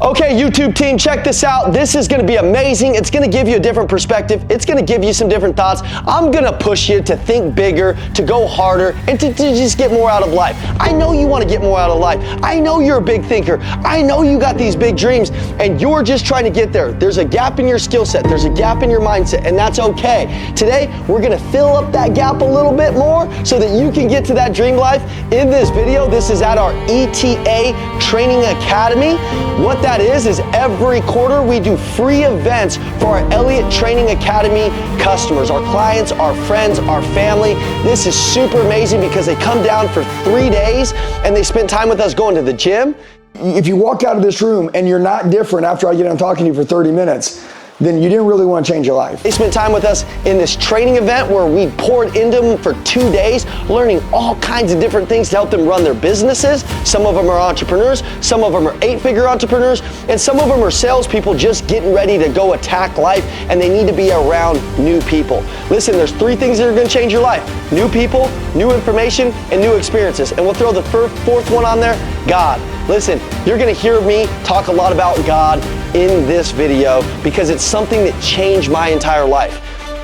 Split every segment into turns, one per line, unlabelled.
Okay, YouTube team, check this out. This is gonna be amazing. It's gonna give you a different perspective. It's gonna give you some different thoughts. I'm gonna push you to think bigger, to go harder, and to just get more out of life. I know you wanna get more out of life. I know you're a big thinker. I know you got these big dreams, and you're just trying to get there. There's a gap in your skill set. There's a gap in your mindset, and that's okay. Today, we're gonna fill up that gap a little bit more so that you can get to that dream life. In this video, this is at our ETA Training Academy. What that is every quarter we do free events for our ELLIOTT Training Academy customers, our clients, our friends, our family. This is super amazing because they come down for 3 days and they spend time with us going to the gym.
If you walk out of this room and you're not different after I get done talking to you for 30 minutes, then you didn't really want to change your life.
They spent time with us in this training event where we poured into them for 2 days, learning all kinds of different things to help them run their businesses. Some of them are entrepreneurs, some of them are 8-figure entrepreneurs, and some of them are salespeople just getting ready to go attack life, and they need to be around new people. Listen, there's 3 things that are gonna change your life: new people, new information, and new experiences. And we'll throw the fourth one on there, God. Listen, you're gonna hear me talk a lot about God in this video because it's something that changed my entire life.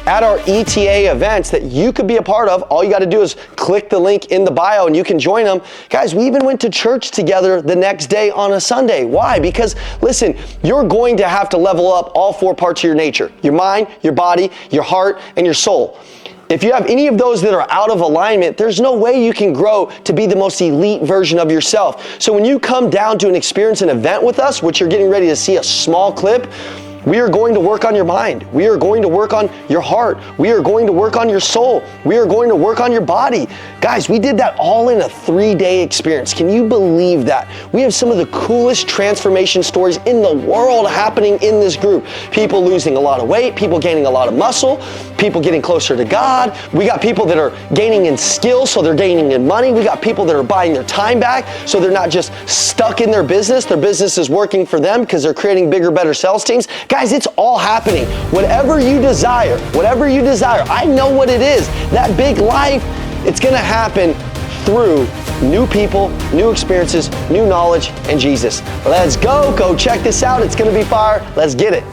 At our ETA events that you could be a part of, all you gotta do is click the link in the bio and you can join them. Guys, we even went to church together the next day on a Sunday. Why? Because listen, you're going to have to level up all 4 parts of your nature: your mind, your body, your heart, and your soul. If you have any of those that are out of alignment, there's no way you can grow to be the most elite version of yourself. So when you come down to an event with us, which you're getting ready to see a small clip, we are going to work on your mind. We are going to work on your heart. We are going to work on your soul. We are going to work on your body. Guys, we did that all in a 3-day experience. Can you believe that? We have some of the coolest transformation stories in the world happening in this group. People losing a lot of weight, people gaining a lot of muscle, people getting closer to God. We got people that are gaining in skill, so they're gaining in money. We got people that are buying their time back, so they're not just stuck in their business. Their business is working for them because they're creating bigger, better sales teams. Guys, it's all happening. Whatever you desire, I know what it is. That big life, it's gonna happen through new people, new experiences, new knowledge, and Jesus. Let's go check this out. It's gonna be fire. Let's get it.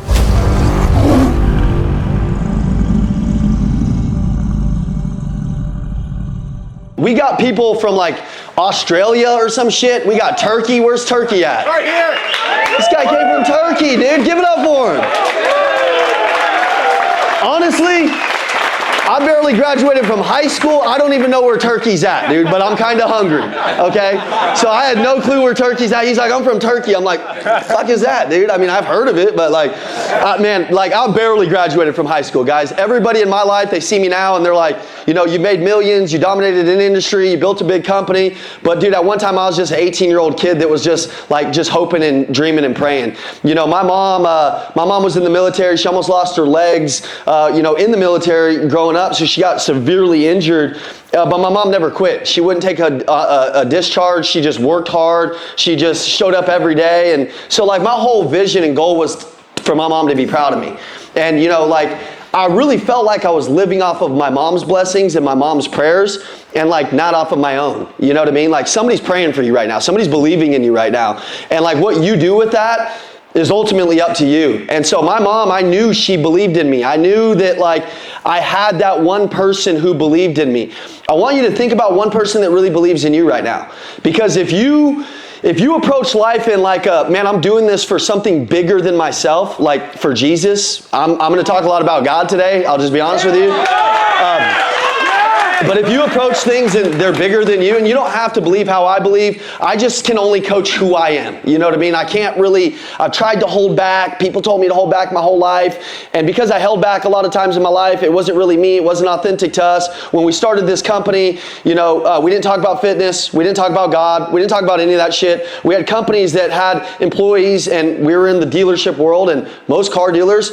We got people from like Australia or some shit. We got Turkey. Where's Turkey at?
Right here.
This guy came from Turkey, dude. Give it up for him. Honestly, I barely graduated from high school. I don't even know where Turkey's at, dude, but I'm kind of hungry, okay? So I had no clue where Turkey's at. He's like, I'm from Turkey. I'm like, the fuck is that, dude? I mean, I've heard of it, but like, man, like I barely graduated from high school, guys. Everybody in my life, they see me now and they're like, you know, you made millions, you dominated an industry, you built a big company. But dude, at one time I was just an 18-year-old kid that was just hoping and dreaming and praying. You know, my mom was in the military. She almost lost her legs, in the military growing up. So she got severely injured, but my mom never quit. She wouldn't take a discharge. She just worked hard. She just showed up every day. And so like my whole vision and goal was for my mom to be proud of me. And I really felt like I was living off of my mom's blessings and my mom's prayers and like not off of my own. You know what I mean? Like somebody's praying for you right now. Somebody's believing in you right now. And like what you do with that is ultimately up to you. And so my mom, I knew she believed in me. I knew that like I had that one person who believed in me. I want you to think about one person that really believes in you right now. Because if you approach life in like man, I'm doing this for something bigger than myself, like for Jesus. I'm gonna talk a lot about God today. I'll just be honest with you. But if you approach things and they're bigger than you, and you don't have to believe how I believe, I just can only coach who I am. You know what I mean? I've tried to hold back. People told me to hold back my whole life. And because I held back a lot of times in my life, it wasn't really me. It wasn't authentic to us. When we started this company, we didn't talk about fitness. We didn't talk about God. We didn't talk about any of that shit. We had companies that had employees, and we were in the dealership world, and most car dealers,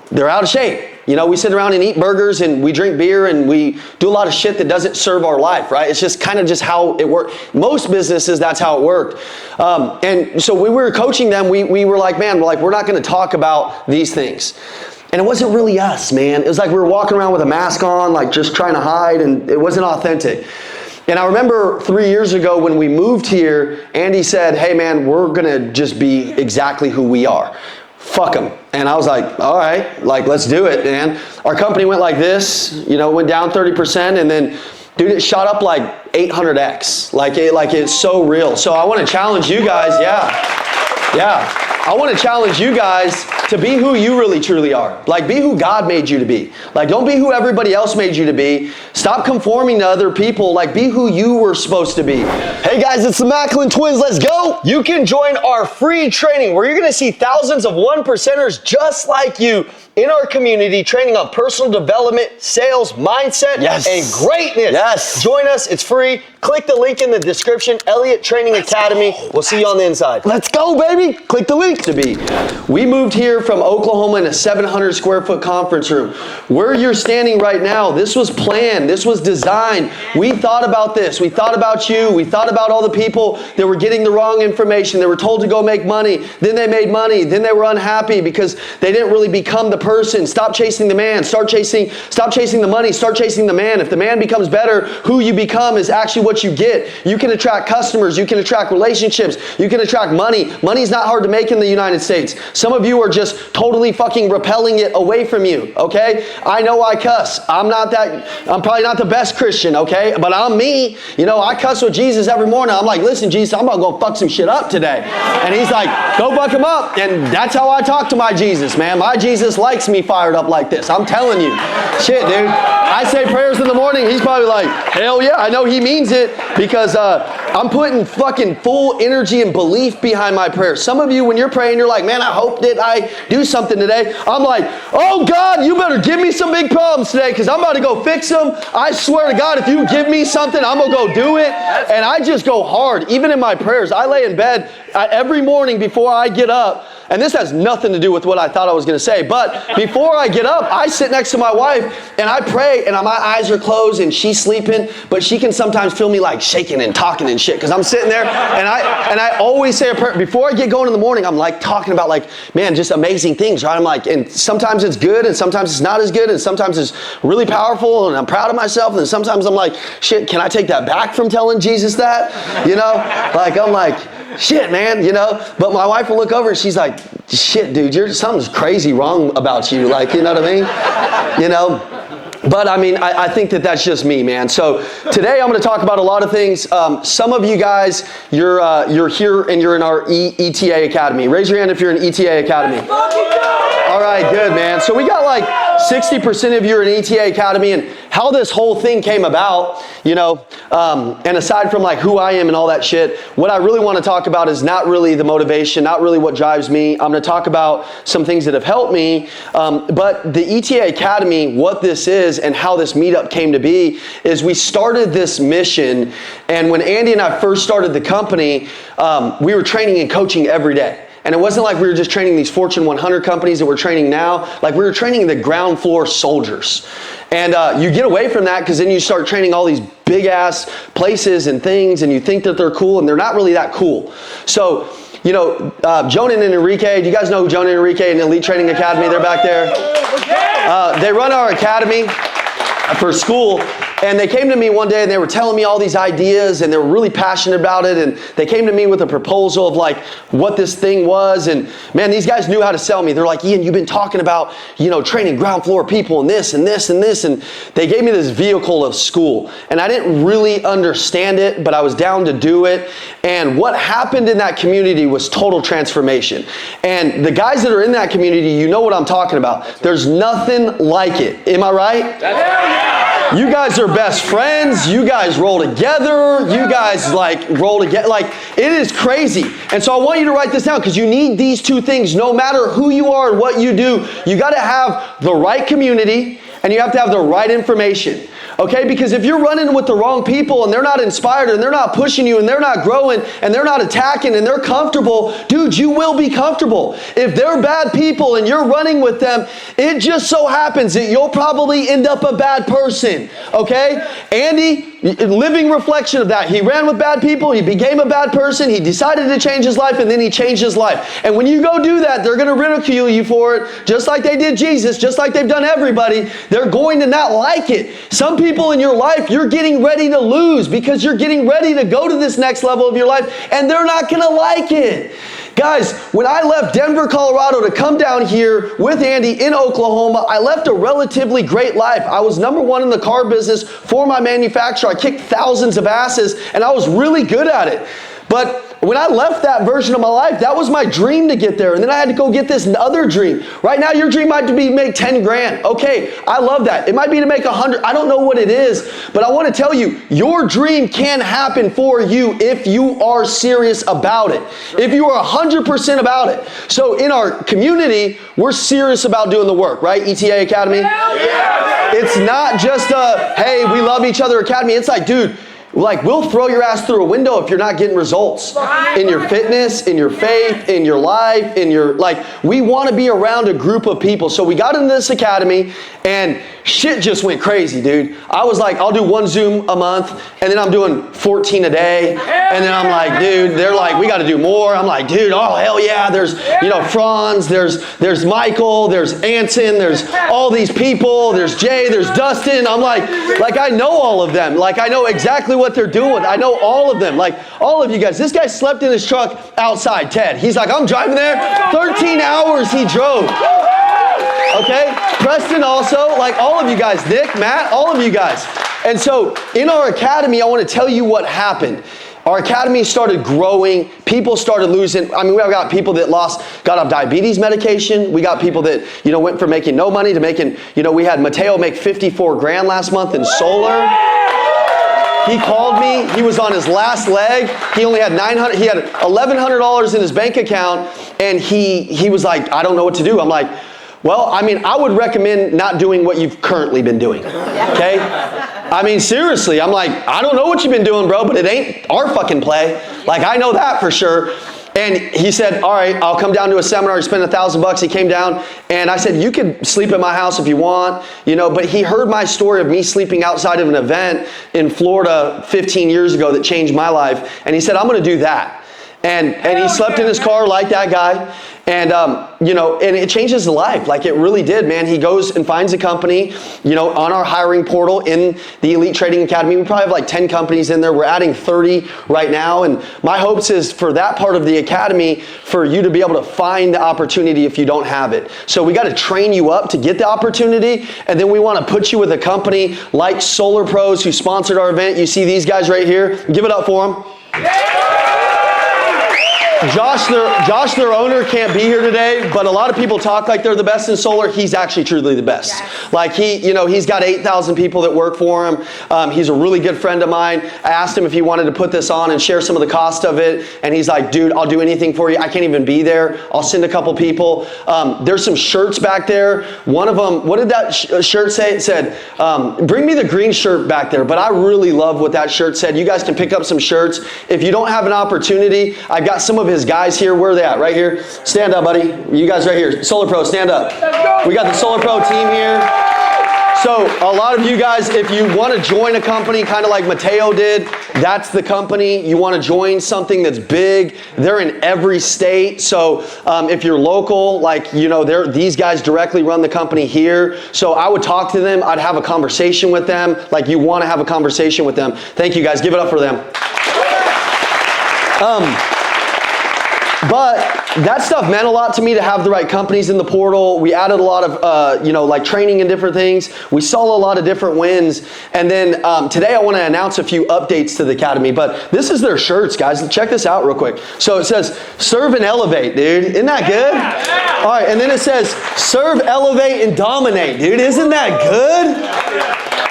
they're out of shape. You know, we sit around and eat burgers and we drink beer and we do a lot of shit that doesn't serve our life, right? It's just kind of just how it worked. Most businesses, that's how it worked. And so when we were coaching them, we were like, man, we're not going to talk about these things. And it wasn't really us, man. It was like we were walking around with a mask on, like just trying to hide, and it wasn't authentic. And I remember 3 years ago when we moved here, Andy said, hey man, we're gonna just be exactly who we are. Fuck them. And I was like, all right, like let's do it, man. Our company went like this, you know, went down 30%, and then dude, it shot up like 800x. Like it's so real. So I want to challenge you guys, yeah. I want to challenge you guys to be who you really truly are. Like be who God made you to be. Like don't be who everybody else made you to be. Stop conforming to other people. Like be who you were supposed to be. Hey guys, it's the Macklin Twins. Let's go. You can join our free training where you're going to see thousands of 1%ers just like you in our community training on personal development, sales, mindset, and greatness. Yes. Join us. It's free. Click the link in the description. ELLIOTT Training Academy. We'll see you on the inside. Let's go, baby. Click the link. We moved here from Oklahoma in a 700 square foot conference room. Where you're standing right now, this was planned. This was designed. We thought about this. We thought about you. We thought about all the people that were getting the wrong information. They were told to go make money. Then they made money. Then they were unhappy because they didn't really become the person. Stop chasing the man. Stop chasing the money. Start chasing the man. If the man becomes better, who you become is actually what you get. You can attract customers. You can attract relationships. You can attract money. Money's not hard to make in the United States. Some of you are just totally fucking repelling it away from you, okay? I know I cuss. I'm probably not the best Christian, okay? But I'm me. You know, I cuss with Jesus every morning. I'm like, listen, Jesus, I'm about to go fuck some shit up today. And he's like, go fuck him up. And that's how I talk to my Jesus, man. My Jesus likes me fired up like this. I'm telling you. Shit, dude. I say prayers in the morning. He's probably like, hell yeah, I know he means it because I'm putting fucking full energy and belief behind my prayers. Some of you, when you're praying, you're like, man, I hope that I do something today. I'm like, oh God, you better give me some big problems today because I'm about to go fix them. I swear to God, if you give me something, I'm going to go do it. And I just go hard, even in my prayers. I lay in bed every morning before I get up. And this has nothing to do with what I thought I was going to say. But before I get up, I sit next to my wife and I pray and my eyes are closed and she's sleeping. But she can sometimes feel me like shaking and talking and shit because I'm sitting there and I always say a prayer. Before I get going in the morning, I'm like talking about like, man, just amazing things, right? I'm like, and sometimes it's good and sometimes it's not as good and sometimes it's really powerful and I'm proud of myself. And then sometimes I'm like, shit, can I take that back from telling Jesus that? You know, like I'm like, shit, man, you know, but my wife will look over and she's like, shit, dude, something's crazy wrong about you. Like, you know what I mean? You know? But I mean, I think that that's just me, man. So today I'm going to talk about a lot of things. Some of you guys, you're here and you're in our ETA Academy. Raise your hand if you're in ETA Academy. All right, good, man. So we got like 60% of you are in ETA Academy, and how this whole thing came about, you know, and aside from like who I am and all that shit, what I really want to talk about is not really the motivation, not really what drives me. I'm going to talk about some things that have helped me, but the ETA Academy, what this is and how this meetup came to be is we started this mission, and when Andy and I first started the company, we were training and coaching every day. And it wasn't like we were just training these Fortune 100 companies that we're training now. Like we were training the ground floor soldiers. And you get away from that because then you start training all these big ass places and things and you think that they're cool and they're not really that cool. So, you know, Jonan and Enrique, do you guys know who Jonan and Enrique and Elite Training Academy? They're back there. They run our academy for school. And they came to me one day and they were telling me all these ideas and they were really passionate about it. And they came to me with a proposal of like what this thing was. And man, these guys knew how to sell me. They're like, Ian, you've been talking about, you know, training ground floor people and this and this and this. And they gave me this vehicle of school. And I didn't really understand it, but I was down to do it. And what happened in that community was total transformation. And the guys that are in that community, you know what I'm talking about. There's nothing like it. Am I right? You guys are best friends. You guys roll together. You guys like roll together. Like it is crazy. And so I want you to write this down because you need these two things. No matter who you are and what you do, you got to have the right community and you have to have the right information. Okay, because if you're running with the wrong people and they're not inspired and they're not pushing you and they're not growing and they're not attacking and they're comfortable, dude, you will be comfortable. If they're bad people and you're running with them, It just so happens that you'll probably end up a bad person, okay? Andy, living reflection of that. He ran with bad people, he became a bad person, he decided to change his life, and then he changed his life. And when you go do that, they're gonna ridicule you for it, just like they did Jesus, just like they've done everybody. They're going to not like it. Some people in your life, you're getting ready to lose because you're getting ready to go to this next level of your life, and they're not gonna like it. Guys, when I left Denver, Colorado to come down here with Andy in Oklahoma, I left a relatively great life. I was #1 in the car business for my manufacturer. I kicked thousands of asses, and I was really good at it. But when I left that version of my life, that was my dream to get there. And then I had to go get this other dream. Right now, your dream might be to make 10 grand. Okay, I love that. It might be to make 100. I don't know what it is, but I want to tell you, your dream can happen for you if you are serious about it. If you are 100% about it. So in our community, we're serious about doing the work, right? ETA Academy. It's not just a, hey, we love each other academy. It's like, dude, like, we'll throw your ass through a window if you're not getting results in your fitness, in your faith, in your life, in your, like, we want to be around a group of people. So we got into this academy and shit just went crazy, dude. I was like, I'll do 1 Zoom a month, and then I'm doing 14 a day. And then I'm like, dude, they're like, we got to do more. I'm like, dude, oh, hell yeah. There's, you know, Franz, there's Michael, there's Anson, there's all these people, there's Jay, there's Dustin. I'm like I know all of them. Like, I know exactly what they're doing. I know all of them. Like, all of you guys. This guy slept in his truck outside, Ted. He's like, I'm driving there. 13 hours he drove. Okay? Preston also, like all of you guys, Nick, Matt, all of you guys. And so in our academy, I want to tell you what happened. Our academy started growing. People started losing. I mean, we got people that got off diabetes medication. We got people that, you know, went from making no money to making, you know, we had Mateo make 54 grand last month in solar. He called me. He was on his last leg. He only had he had $1,100 in his bank account, and he was like, I don't know what to do. I'm like, well, I mean, I would recommend not doing what you've currently been doing, okay? I mean, seriously, I'm like, I don't know what you've been doing, bro, but it ain't our fucking play. Like, I know that for sure. And he said, all right, I'll come down to a seminar. He spent $1,000. He came down, and I said, you could sleep at my house if you want, you know, but he heard my story of me sleeping outside of an event in Florida 15 years ago that changed my life. And he said, I'm going to do that. And he slept in his car like that guy. And, you know, and it changes his life. Like, it really did, man. He goes and finds a company, you know, on our hiring portal in the Elite Trading Academy. We probably have like 10 companies in there. We're adding 30 right now. And my hopes is for that part of the academy, for you to be able to find the opportunity if you don't have it. So we got to train you up to get the opportunity. And then we want to put you with a company like Solar Pros, who sponsored our event. You see these guys right here. Give it up for them. Josh, their owner, can't be here today, but a lot of people talk like they're the best in solar. He's actually truly the best. Yes. Like, he's got 8,000 people that work for him. He's a really good friend of mine. I asked him if he wanted to put this on and share some of the cost of it, and he's like, dude, I'll do anything for you. I can't even be there. I'll send a couple people. There's some shirts back there. One of them, what did that shirt say? It said, bring me the green shirt back there, but I really love what that shirt said. You guys can pick up some shirts. If you don't have an opportunity, I've got some of his guys here. Where are they at? Right here. Stand up, buddy. You guys right here. Solar Pro, stand up. We got the Solar Pro team here. So a lot of you guys, if you want to join a company kind of like Mateo did, that's the company. You want to join something that's big. They're in every state. So if you're local, like, you know, these guys directly run the company here. So I would talk to them. I'd have a conversation with them. Like, you want to have a conversation with them. Thank you, guys. Give it up for them. But that stuff meant a lot to me, to have the right companies in the portal. We added a lot of, like training and different things. We saw a lot of different wins. And then today I want to announce a few updates to the Academy. But this is their shirts, guys. Check this out real quick. So it says, serve and elevate, dude. Isn't that good? Yeah. All right, and then it says, serve, elevate, and dominate, dude. Isn't that good?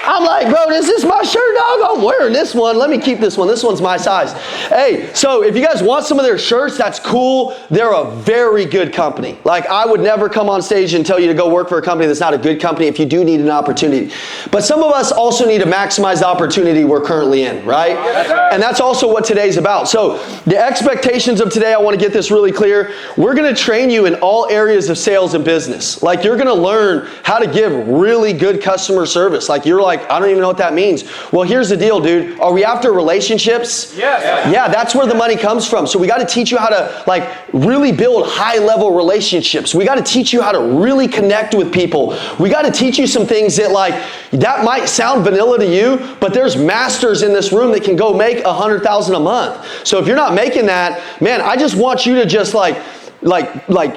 I'm like, bro, this is my shirt, dog. I'm wearing this one. Let me keep this one. This one's my size. Hey, so if you guys want some of their shirts, that's cool. They're a very good company. Like, I would never come on stage and tell you to go work for a company that's not a good company if you do need an opportunity. But some of us also need to maximize the opportunity we're currently in, right? And that's also what today's about. So the expectations of today, I want to get this really clear. We're going to train you in all areas of sales and business. Like, you're going to learn how to give really good customer service. Like, you're like, I don't even know what that means. Well, here's the deal, dude. Are we after relationships?
Yes.
Yeah, that's where the money comes from. So we got to teach you how to like really build high-level relationships. We got to teach you how to really connect with people. We got to teach you some things that like, that might sound vanilla to you, but there's masters in this room that can go make $100,000 a month. So if you're not making that, man, I just want you to just like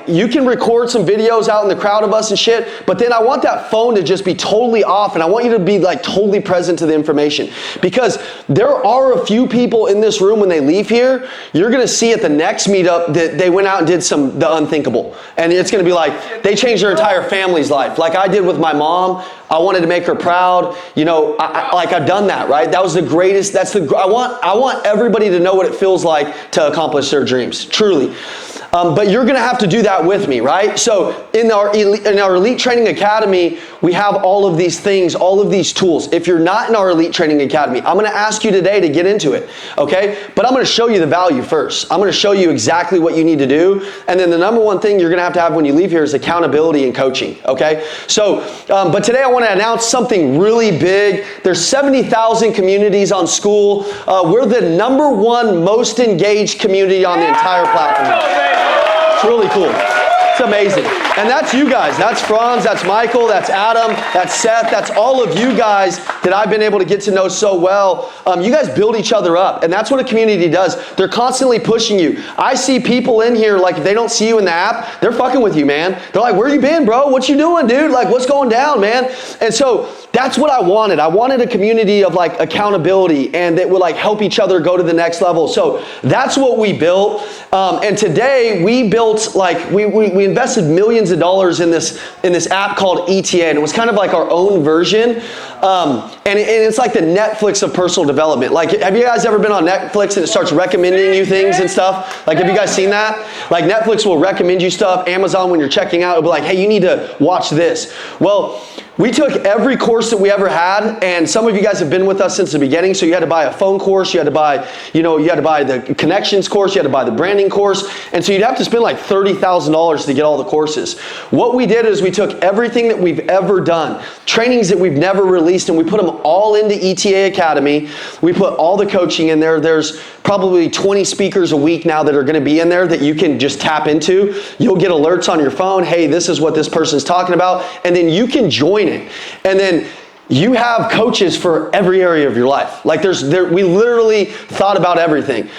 you can record some videos out in the crowd of us and shit, but then I want that phone to just be totally off, and I want you to be like totally present to the information, because there are a few people in this room when they leave here, you're gonna see at the next meetup that they went out and did the unthinkable, and it's gonna be like they changed their entire family's life, like I did with my mom. I wanted to make her proud. You know, I've done that, right? That was the greatest. I want everybody to know what it feels like to accomplish their dreams, truly. But you're going to have to do that with me, right? So in our Elite Training Academy, we have all of these things, all of these tools. If you're not in our Elite Training Academy, I'm going to ask you today to get into it, okay? But I'm going to show you the value first. I'm going to show you exactly what you need to do. And then the number one thing you're going to have when you leave here is accountability and coaching, okay? So, but today I want to announce something really big. There's 70,000 communities on School. We're the #1 most engaged community on the entire platform. It's really cool. It's amazing. And that's you guys. That's Franz, that's Michael, that's Adam, that's Seth, that's all of you guys that I've been able to get to know so well. You guys build each other up, and that's what a community does. They're constantly pushing you. I see people in here, like if they don't see you in the app, they're fucking with you, man. They're like, where you been, bro? What you doing, dude? Like, what's going down, man? And so that's what I wanted. I wanted a community of like accountability and that would like help each other go to the next level. So that's what we built. And today we built like, we invested millions of dollars in this app called ETA, and it was kind of like our own version. And it's like the Netflix of personal development. Like, have you guys ever been on Netflix and it starts recommending you things and stuff? Like, have you guys seen that? Like, Netflix will recommend you stuff. Amazon, when you're checking out, it'll be like, hey, you need to watch this. Well, we took every course that we ever had, and some of you guys have been with us since the beginning, so you had to buy a phone course, you had to buy, you had to buy the connections course, you had to buy the branding course, and so you'd have to spend like $30,000 to get all the courses. What we did is we took everything that we've ever done, trainings that we've never released, and we put them all into ETA Academy. We put all the coaching in there. There's probably 20 speakers a week now that are gonna be in there that you can just tap into. You'll get alerts on your phone, hey, this is what this person's talking about, and then you can join it. And then you have coaches for every area of your life. Like we literally thought about everything.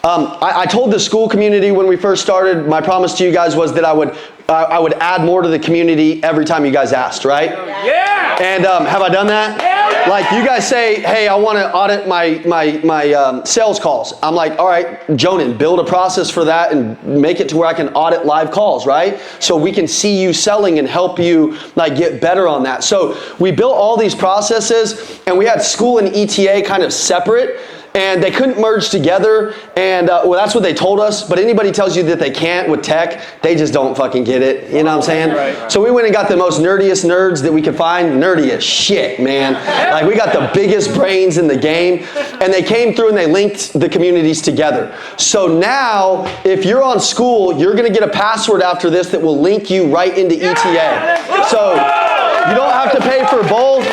I told the school community when we first started, my promise to you guys was that I would add more to the community every time you guys asked, right?
Yeah.
And have I done that?
Yeah.
Like, you guys say, hey, I want to audit my sales calls. I'm like, all right, Jonan, build a process for that and make it to where I can audit live calls, right? So we can see you selling and help you like get better on that. So we built all these processes, and we had school and ETA kind of separate. And they couldn't merge together, and well, that's what they told us, but anybody tells you that they can't with tech, they just don't fucking get it, you know what I'm saying? Right. So we went and got the most nerdiest nerds that we could find, nerdy as shit, man. Like, we got the biggest brains in the game, and they came through and they linked the communities together. So now, if you're on School, you're gonna get a password after this that will link you right into ETA. So you don't have to pay for both.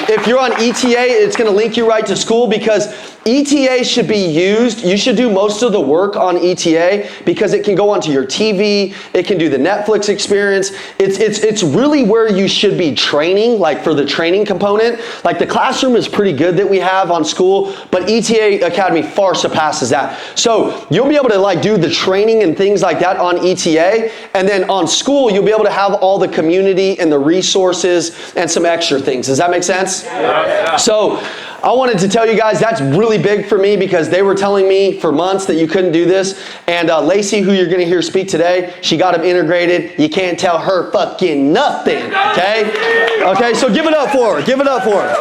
If you're on ETA, it's going to link you right to School, because ETA should be used. You should do most of the work on ETA because it can go onto your TV. It can do the Netflix experience. It's really where you should be training, like for the training component. Like, the classroom is pretty good that we have on School, but ETA Academy far surpasses that. So you'll be able to like do the training and things like that on ETA, and then on School you'll be able to have all the community and the resources and some extra things. Does that make sense? Yeah. So I wanted to tell you guys that's really big for me because they were telling me for months that you couldn't do this. And Lacey, who you're going to hear speak today, she got them integrated. You can't tell her fucking nothing, okay? Okay, so give it up for her. Give it up for her.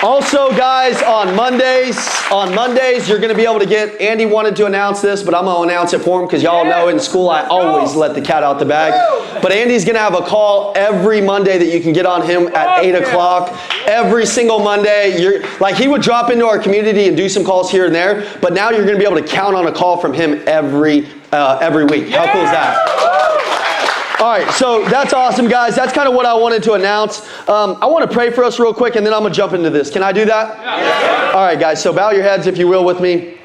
Also, guys, on Mondays, you're going to be able to get, Andy wanted to announce this, but I'm going to announce it for him because y'all know in school I always let the cat out the bag. But Andy's going to have a call every Monday that you can get on him at 8 o'clock. Every single Monday. He would drop into our community and do some calls here and there, but now you're going to be able to count on a call from him every week. How cool is that? All right, so that's awesome, guys. That's kind of what I wanted to announce. I want to pray for us real quick, and then I'm going to jump into this. Can I do that? Yeah. All right, guys, so bow your heads, if you will, with me.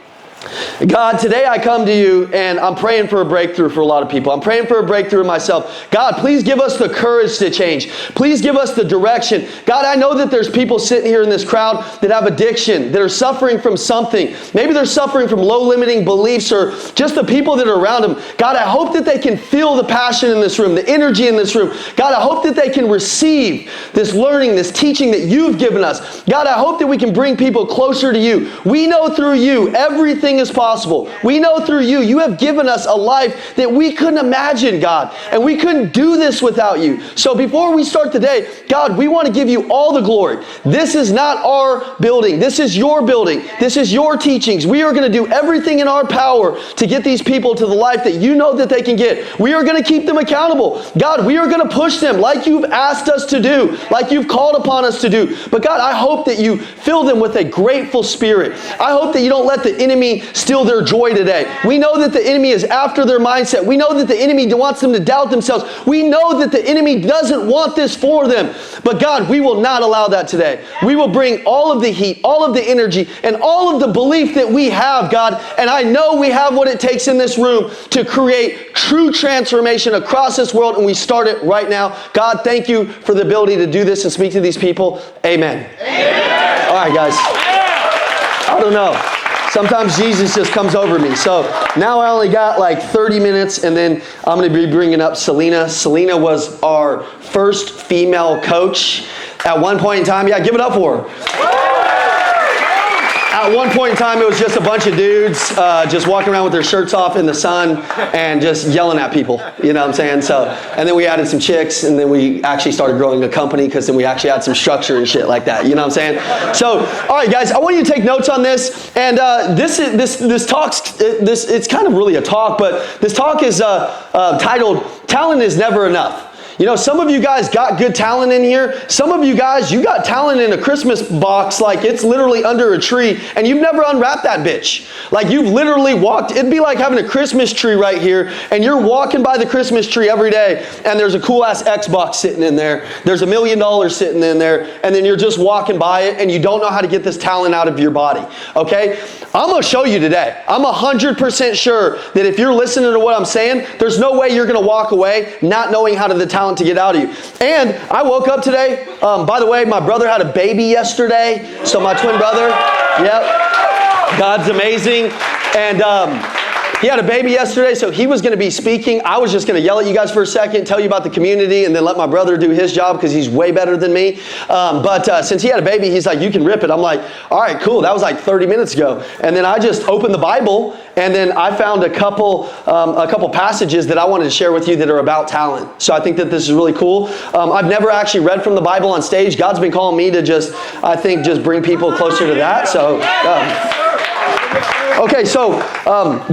God, today I come to you, and I'm praying for a breakthrough for a lot of people. I'm praying for a breakthrough myself. God, please give us the courage to change. Please give us the direction. God, I know that there's people sitting here in this crowd that have addiction, that are suffering from something. Maybe they're suffering from low-limiting beliefs or just the people that are around them. God, I hope that they can feel the passion in this room, the energy in this room. God, I hope that they can receive this learning, this teaching that you've given us. God, I hope that we can bring people closer to you. We know through you everything is possible. We know through you, you have given us a life that we couldn't imagine, God, and we couldn't do this without you. So before we start today, God, we want to give you all the glory. This is not our building. This is your building. This is your teachings. We are going to do everything in our power to get these people to the life that you know that they can get. We are going to keep them accountable. God, we are going to push them like you've asked us to do, like you've called upon us to do. But God, I hope that you fill them with a grateful spirit. I hope that you don't let the enemy steal their joy today. We know that the enemy is after their mindset. We know that the enemy wants them to doubt themselves. We know that the enemy doesn't want this for them. But God, we will not allow that today. We will bring all of the heat, all of the energy, and all of the belief that we have, God. And I know we have what it takes in this room to create true transformation across this world, and we start it right now. God, thank you for the ability to do this and speak to these people. Amen. Amen. All right, guys. I don't know. Sometimes Jesus just comes over me. So now I only got like 30 minutes, and then I'm going to be bringing up Selena. Selena was our first female coach at one point in time. Yeah, give it up for her. At one point in time, it was just a bunch of dudes just walking around with their shirts off in the sun and just yelling at people. You know what I'm saying? So, and then we added some chicks, and then we actually started growing a company because then we actually had some structure and shit like that. You know what I'm saying? So, all right, guys, I want you to take notes on this. And this talk's it's kind of really a talk, but this talk is titled "Talent is Never Enough." You know, some of you guys got good talent in here. Some of you guys, you got talent in a Christmas box like it's literally under a tree, and you've never unwrapped that bitch. Like you've literally walked, it'd be like having a Christmas tree right here, and you're walking by the Christmas tree every day, and there's a cool ass Xbox sitting in there. There's $1 million sitting in there, and then you're just walking by it, and you don't know how to get this talent out of your body, okay? I'm going to show you today. I'm 100% sure that if you're listening to what I'm saying, there's no way you're going to walk away not knowing how the talent to get out of you. And I woke up today. By the way, my brother had a baby yesterday. So my twin brother, yep, God's amazing. And he had a baby yesterday, so he was going to be speaking. I was just going to yell at you guys for a second, tell you about the community, and then let my brother do his job because he's way better than me. But since he had a baby, he's like, you can rip it. I'm like, all right, cool. That was like 30 minutes ago. And then I just opened the Bible, and then I found a couple passages that I wanted to share with you that are about talent. So I think that this is really cool. I've never actually read from the Bible on stage. God's been calling me to just bring people closer to that. So, okay, so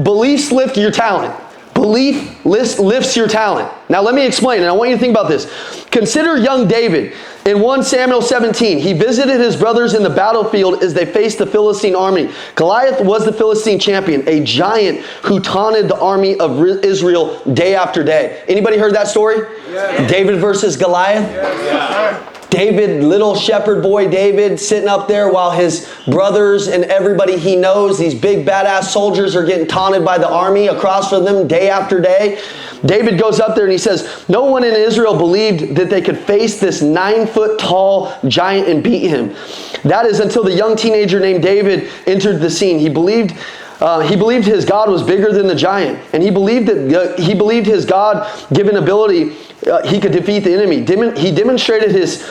beliefs lift your talent. Belief lifts your talent. Now let me explain, and I want you to think about this. Consider young David. In 1 Samuel 17, he visited his brothers in the battlefield as they faced the Philistine army. Goliath was the Philistine champion, a giant who taunted the army of Israel day after day. Anybody heard that story? Yeah. David versus Goliath? Yeah. David, little shepherd boy David, sitting up there while his brothers and everybody he knows, these big badass soldiers, are getting taunted by the army across from them day after day. David goes up there and he says, no one in Israel believed that they could face this 9-foot tall giant and beat him. That is until the young teenager named David entered the scene. He believed his God was bigger than the giant, and he believed his God-given ability he could defeat the enemy. He demonstrated his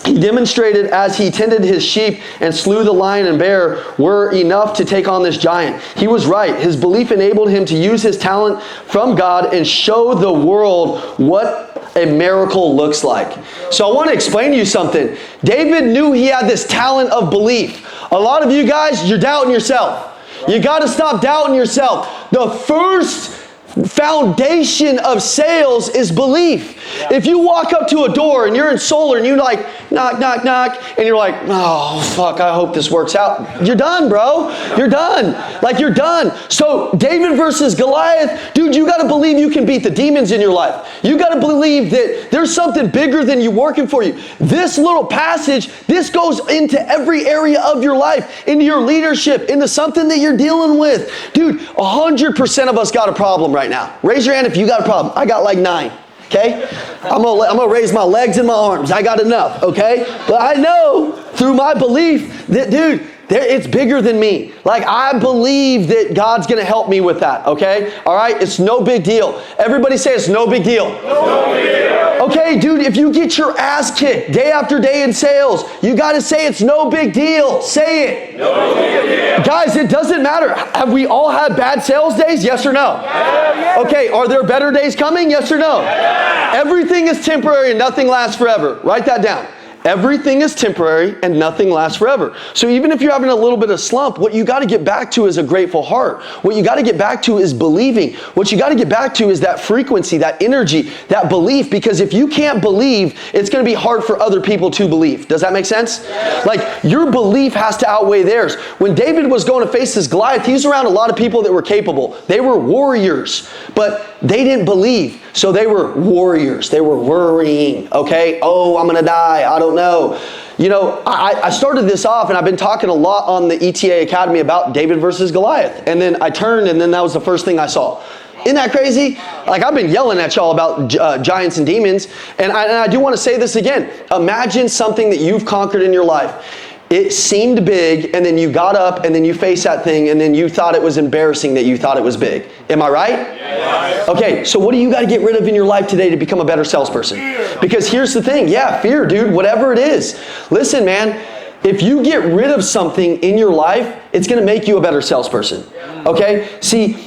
he demonstrated as he tended his sheep and slew the lion and bear were enough to take on this giant. He was right. His belief enabled him to use his talent from God and show the world what a miracle looks like. So I want to explain to you something. David knew he had this talent of belief. A lot of you guys, you're doubting yourself. You got to stop doubting yourself. The first foundation of sales is belief. If you walk up to a door and you're in solar and you're like, knock, knock, knock, and you're like, oh, fuck, I hope this works out. You're done, bro. You're done. Like, you're done. So David versus Goliath, dude, you got to believe you can beat the demons in your life. You got to believe that there's something bigger than you working for you. This little passage, this goes into every area of your life, into your leadership, into something that you're dealing with. Dude, 100% of us got a problem right now. Raise your hand if you got a problem. I got like 9. Okay? I'm gonna raise my legs and my arms. I got enough, okay? But I know through my belief that, dude, it's bigger than me. Like, I believe that God's gonna help me with that, okay? All right? It's no big deal. Everybody say it's no big deal. No big deal. Okay, dude, if you get your ass kicked day after day in sales, you gotta say it's no big deal. Say it. No big deal. Guys, it doesn't matter. Have we all had bad sales days? Yes or no? Yeah. Okay, are there better days coming? Yes or no? Yeah. Everything is temporary and nothing lasts forever. Write that down. Everything is temporary and nothing lasts forever. So even if you're having a little bit of slump, what you got to get back to is a grateful heart. What you got to get back to is believing. What you got to get back to is that frequency, that energy, that belief. Because if you can't believe, it's going to be hard for other people to believe. Does that make sense? Like, your belief has to outweigh theirs. When David was going to face this Goliath, he was around a lot of people that were capable. They were warriors, but they didn't believe. So they were warriors. They were worrying, okay? Oh, I'm going to die. I don't know. You know, I started this off, and I've been talking a lot on the ETA Academy about David versus Goliath. And then I turned, and then that was the first thing I saw. Isn't that crazy? Like, I've been yelling at y'all about giants and demons. And I do want to say this again. Imagine something that you've conquered in your life. It seemed big, and then you got up, and then you faced that thing, and then you thought it was embarrassing that you thought it was big. Am I right? Yes. Okay, so what do you got to get rid of in your life today to become a better salesperson? Fear. Because here's the thing. Yeah, fear, dude, whatever it is. Listen, man, if you get rid of something in your life, it's going to make you a better salesperson. Okay? See,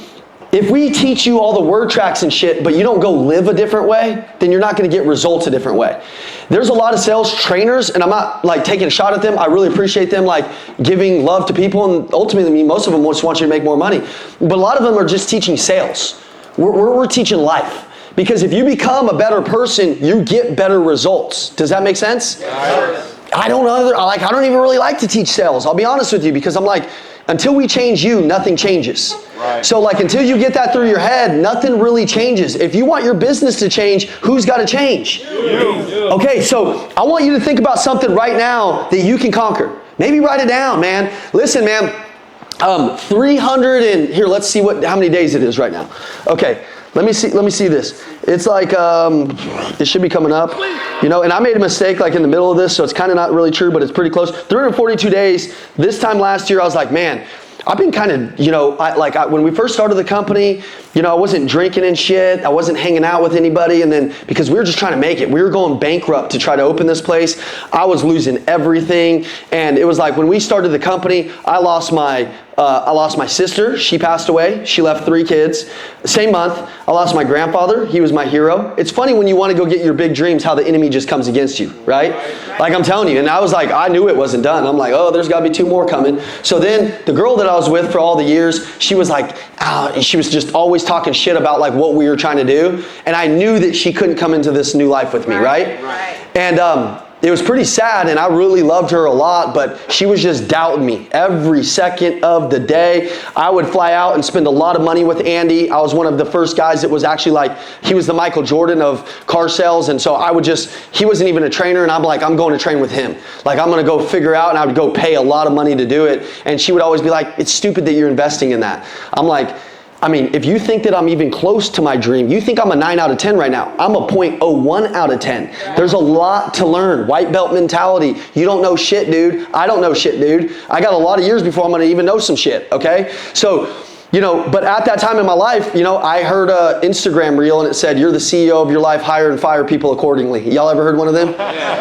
if we teach you all the word tracks and shit, but you don't go live a different way, then you're not going to get results a different way. There's a lot of sales trainers, and I'm not like taking a shot at them. I really appreciate them like giving love to people, and ultimately most of them just want you to make more money. But a lot of them are just teaching sales. We're teaching life. Because if you become a better person, you get better results. Does that make sense? I don't even really like to teach sales. I'll be honest with you, because I'm like, until we change you, nothing changes. Right. So like, until you get that through your head, nothing really changes. If you want your business to change, who's got to change? You. Okay, so I want you to think about something right now that you can conquer. Maybe write it down, man. Listen, man, 300 and, here, let's see how many days it is right now. Okay, let me see this. It's like, it should be coming up, you know, and I made a mistake like in the middle of this, so it's kind of not really true, but it's pretty close. 342 days. This time last year, I was like, man, I've been kind of, you know, when we first started the company, you know, I wasn't drinking and shit. I wasn't hanging out with anybody. And then because we were just trying to make it, we were going bankrupt to try to open this place. I was losing everything. And it was like when we started the company, I lost my sister. She passed away. She left 3 kids. Same month, I lost my grandfather. He was my hero. It's funny when you want to go get your big dreams, how the enemy just comes against you, right? Like I'm telling you. And I was like, I knew it wasn't done. I'm like, oh, there's got to be 2 more coming. So then the girl that I was with for all the years, she was like, she was just always talking shit about like what we were trying to do. And I knew that she couldn't come into this new life with me, right? And it was pretty sad, and I really loved her a lot, but she was just doubting me every second of the day. I would fly out and spend a lot of money with Andy. I was one of the first guys that was actually like, he was the Michael Jordan of car sales, and so he wasn't even a trainer, and I'm like, I'm going to train with him. Like, I'm going to go figure out, and I would go pay a lot of money to do it, and she would always be like, it's stupid that you're investing in that. I'm like, I mean, if you think that I'm even close to my dream, you think I'm a 9 out of 10 right now. I'm a 0.01 out of 10. There's a lot to learn. White belt mentality. You don't know shit, dude. I don't know shit, dude. I got a lot of years before I'm going to even know some shit, okay? So But at that time in my life, I heard an Instagram reel and it said, you're the CEO of your life, hire and fire people accordingly. Y'all ever heard one of them?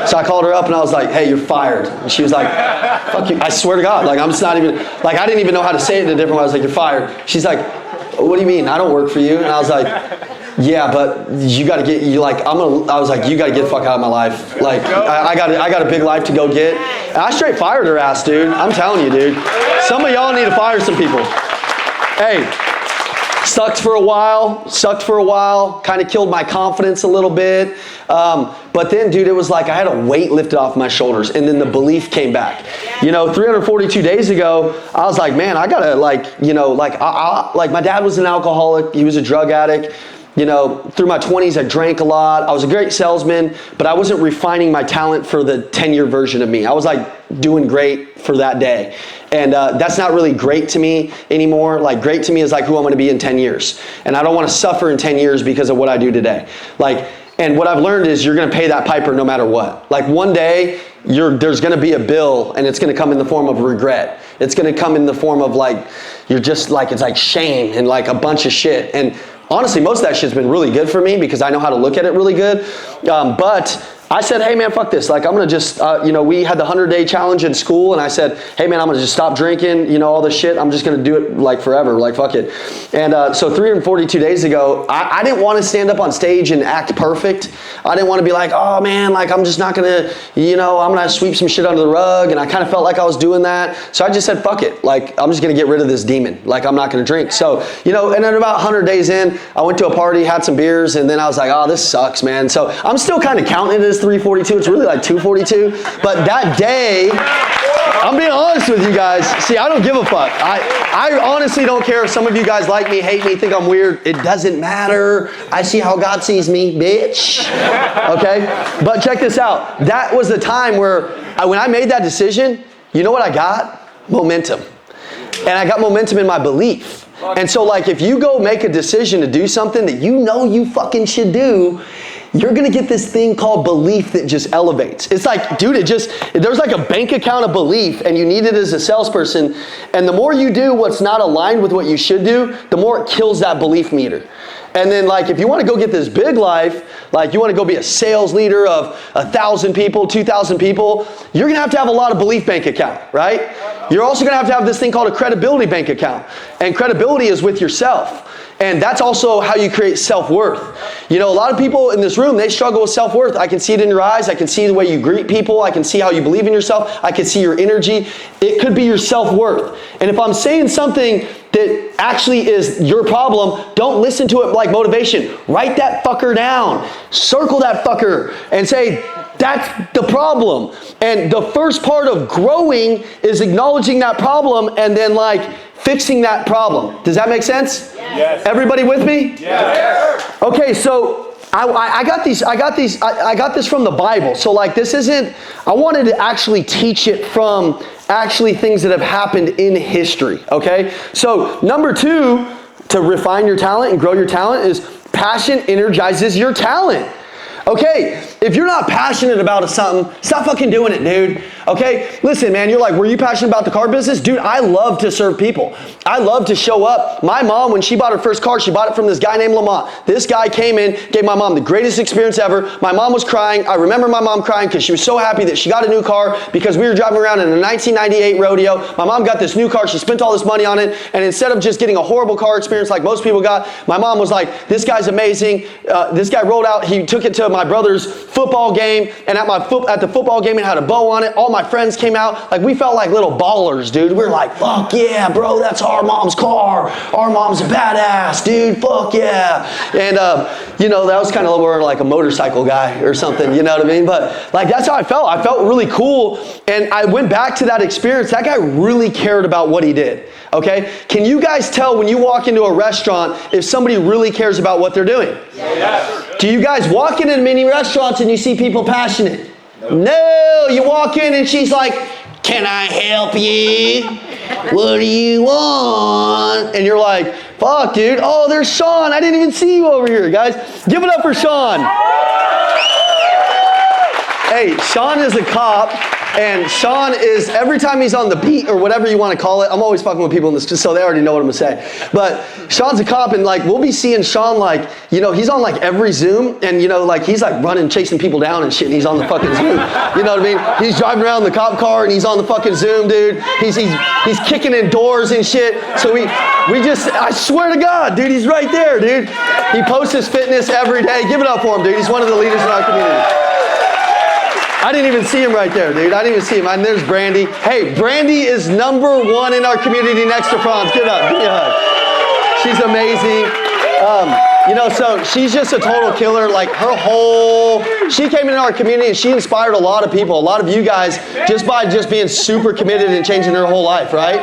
So I called her up and I was like, hey, you're fired. And she was like, fuck you. I swear to God, like I'm just not even, like I didn't even know how to say it in a different way. I was like, you're fired. She's like, what do you mean? I don't work for you. And I was like, yeah, but you got to get, you got to get the fuck out of my life. Like I got a big life to go get. And I straight fired her ass, dude. I'm telling you, dude. Some of y'all need to fire some people. Hey, sucked for a while, kind of killed my confidence a little bit. But then, dude, it was like I had a weight lifted off my shoulders, and then the belief came back. 342 days ago, I was like, man, I gotta like my dad was an alcoholic, he was a drug addict. Through my 20s, I drank a lot. I was a great salesman, but I wasn't refining my talent for the 10-year version of me. I was like doing great for that day. And that's not really great to me anymore. Like great to me is like who I'm gonna be in 10 years. And I don't wanna suffer in 10 years because of what I do today. And what I've learned is you're gonna pay that piper no matter what. Like one day, there's gonna be a bill and it's gonna come in the form of regret. It's gonna come in the form of it's like shame and like a bunch of shit. And honestly, most of that shit's been really good for me because I know how to look at it really good. But I said, hey man, fuck this. Like I'm gonna just, we had the 100-day challenge in school and I said, hey man, I'm gonna just stop drinking, all this shit. I'm just gonna do it like forever, like fuck it. And so 342 days ago, I didn't wanna stand up on stage and act perfect. I didn't wanna be like, oh man, like I'm just not gonna, I'm gonna sweep some shit under the rug. And I kind of felt like I was doing that. So I just said, fuck it. Like I'm just gonna get rid of this demon. Like I'm not gonna drink. So, and then about 100 days in, I went to a party, had some beers, and then I was like, oh, this sucks, man. So I'm still kind of counting it as 342. It's really like 242. But that day, I'm being honest with you guys. See, I don't give a fuck. I honestly don't care if some of you guys like me, hate me, think I'm weird. It doesn't matter. I see how God sees me, bitch. Okay? But check this out. That was the time where when I made that decision, you know what I got? Momentum. And I got momentum in my belief. And so like if you go make a decision to do something that you fucking should do, you're gonna get this thing called belief that just elevates. It's like, dude, there's like a bank account of belief and you need it as a salesperson. And the more you do what's not aligned with what you should do, the more it kills that belief meter. And then like, if you want to go get this big life, like you want to go be a sales leader of 1,000 people, 2,000 people, you're going to have a lot of belief bank account, right? You're also going to have this thing called a credibility bank account. And credibility is with yourself. And that's also how you create self-worth. A lot of people in this room, they struggle with self-worth. I can see it in your eyes. I can see the way you greet people. I can see how you believe in yourself. I can see your energy. It could be your self-worth. And if I'm saying something that actually is your problem, don't listen to it like motivation. Write that fucker down. Circle that fucker and say, that's the problem. And the first part of growing is acknowledging that problem and then fixing that problem. Does that make sense? Yes. Everybody with me? Yes. Okay, so I got this from the Bible. So this isn't, I wanted to actually teach it from actually things that have happened in history, okay? So number 2, to refine your talent and grow your talent is passion energizes your talent. Okay, if you're not passionate about something, stop fucking doing it, dude. Okay, listen, man, you're like, were you passionate about the car business? Dude, I love to serve people. I love to show up. My mom, when she bought her first car, she bought it from this guy named Lamont. This guy came in, gave my mom the greatest experience ever. My mom was crying. I remember my mom crying because she was so happy that she got a new car because we were driving around in a 1998 rodeo. My mom got this new car. She spent all this money on it. And instead of just getting a horrible car experience like most people got, my mom was like, this guy's amazing. This guy rolled out. He took it to my brother's football game. And at the football game, it had a bow on it. All my friends came out. Like, we felt like little ballers, dude. We were like, fuck yeah, bro, that's our mom's car. Our mom's a badass, dude. Fuck yeah. And, that was kind of more like a motorcycle guy or something, you know what I mean? But that's how I felt. I felt really cool. And I went back to that experience. That guy really cared about what he did. Okay? Can you guys tell when you walk into a restaurant if somebody really cares about what they're doing? Yes. Do you guys walk into many restaurants and you see people passionate? No, you walk in and she's like, can I help you? What do you want? And you're like, fuck, dude. Oh, there's Sean. I didn't even see you over here, guys. Give it up for Sean. Hey, Sean is a cop. And Sean is, every time he's on the beat or whatever you want to call it, I'm always fucking with people in this, so they already know what I'm going to say. But Sean's a cop, and like, we'll be seeing Sean like, you know, he's on like every Zoom, and you know, like he's like running, chasing people down and shit, and he's on the fucking Zoom. You know what I mean? He's driving around the cop car, and he's on the fucking Zoom, dude. He's kicking in doors and shit. So we just, I swear to God, dude, he's right there, dude. He posts his fitness every day. Give it up for him, dude. He's one of the leaders in our community. I didn't even see him right there, dude. I didn't even see him. And there's Brandy. Hey, Brandy is #1 in our community next to Franz. Give it up. Give me a hug. She's amazing. You know, so she's just a total killer. Like she came into our community and she inspired a lot of people, a lot of you guys, just by just being super committed and changing their whole life, right?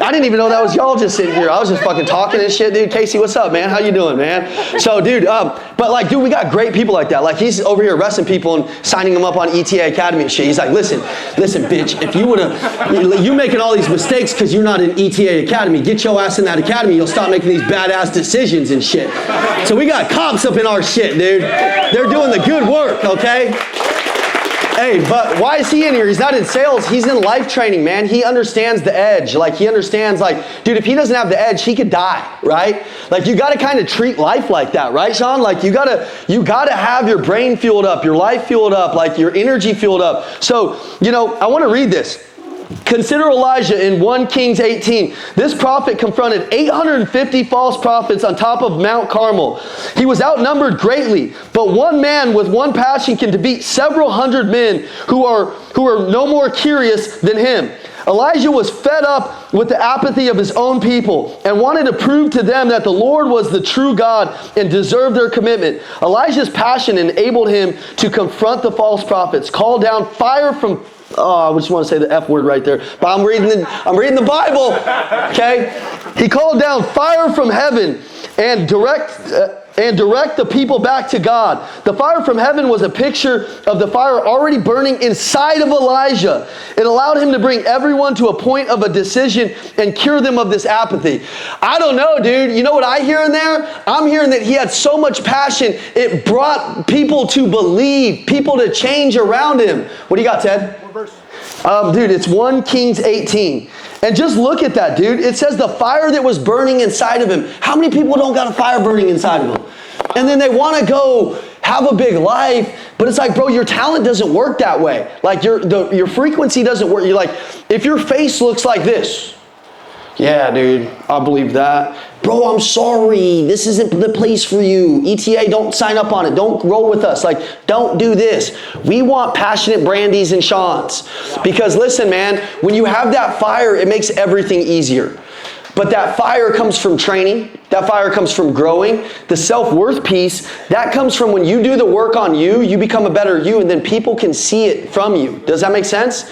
I didn't even know that was y'all just sitting here. I was just fucking talking and shit, dude. Casey, what's up, man? How you doing, man? So, dude, but like, dude, we got great people like that. Like, he's over here arresting people and signing them up on ETA Academy and shit. He's like, listen, bitch, if you making all these mistakes because you're not in ETA Academy, get your ass in that academy, you'll stop making these badass decisions and shit. So we got cops up in our shit, dude. They're doing the good work, okay? Hey, but why is he in here? He's not in sales. He's in life training, man. He understands the edge. Like, he understands, like, dude, if he doesn't have the edge, he could die, right? Like, you got to kind of treat life like that, right, Sean? Like, you got to have your brain fueled up, your life fueled up, like your energy fueled up. So, you know, I want to read this. Consider Elijah in 1 Kings 18. This prophet confronted 850 false prophets on top of Mount Carmel. He was outnumbered greatly, but one man with one passion can defeat several hundred men who are no more curious than him. Elijah was fed up with the apathy of his own people and wanted to prove to them that the Lord was the true God and deserved their commitment. Elijah's passion enabled him to confront the false prophets, call down fire from I just want to say the F word right there. But I'm reading the Bible. Okay? He called down fire from heaven and direct the people back to God. The fire from heaven was a picture of the fire already burning inside of Elijah. It allowed him to bring everyone to a point of a decision and cure them of this apathy. I don't know, dude. You know what I hear in there? I'm hearing that he had so much passion, it brought people to believe, people to change around him. What do you got, Ted? Dude, it's 1 Kings 18. And just look at that, dude. It says the fire that was burning inside of him. How many people don't got a fire burning inside of them? And then they want to go have a big life, but it's like, bro, your talent doesn't work that way. Like, your frequency doesn't work. You're like, if your face looks like this, yeah, dude, I believe that. Bro, I'm sorry. This isn't the place for you. ETA, don't sign up on it. Don't roll with us. Like, don't do this. We want passionate Brandys and Seans. Because listen, man, when you have that fire, it makes everything easier. But that fire comes from training. That fire comes from growing. The self-worth piece, that comes from when you do the work on you, you become a better you, and then people can see it from you. Does that make sense?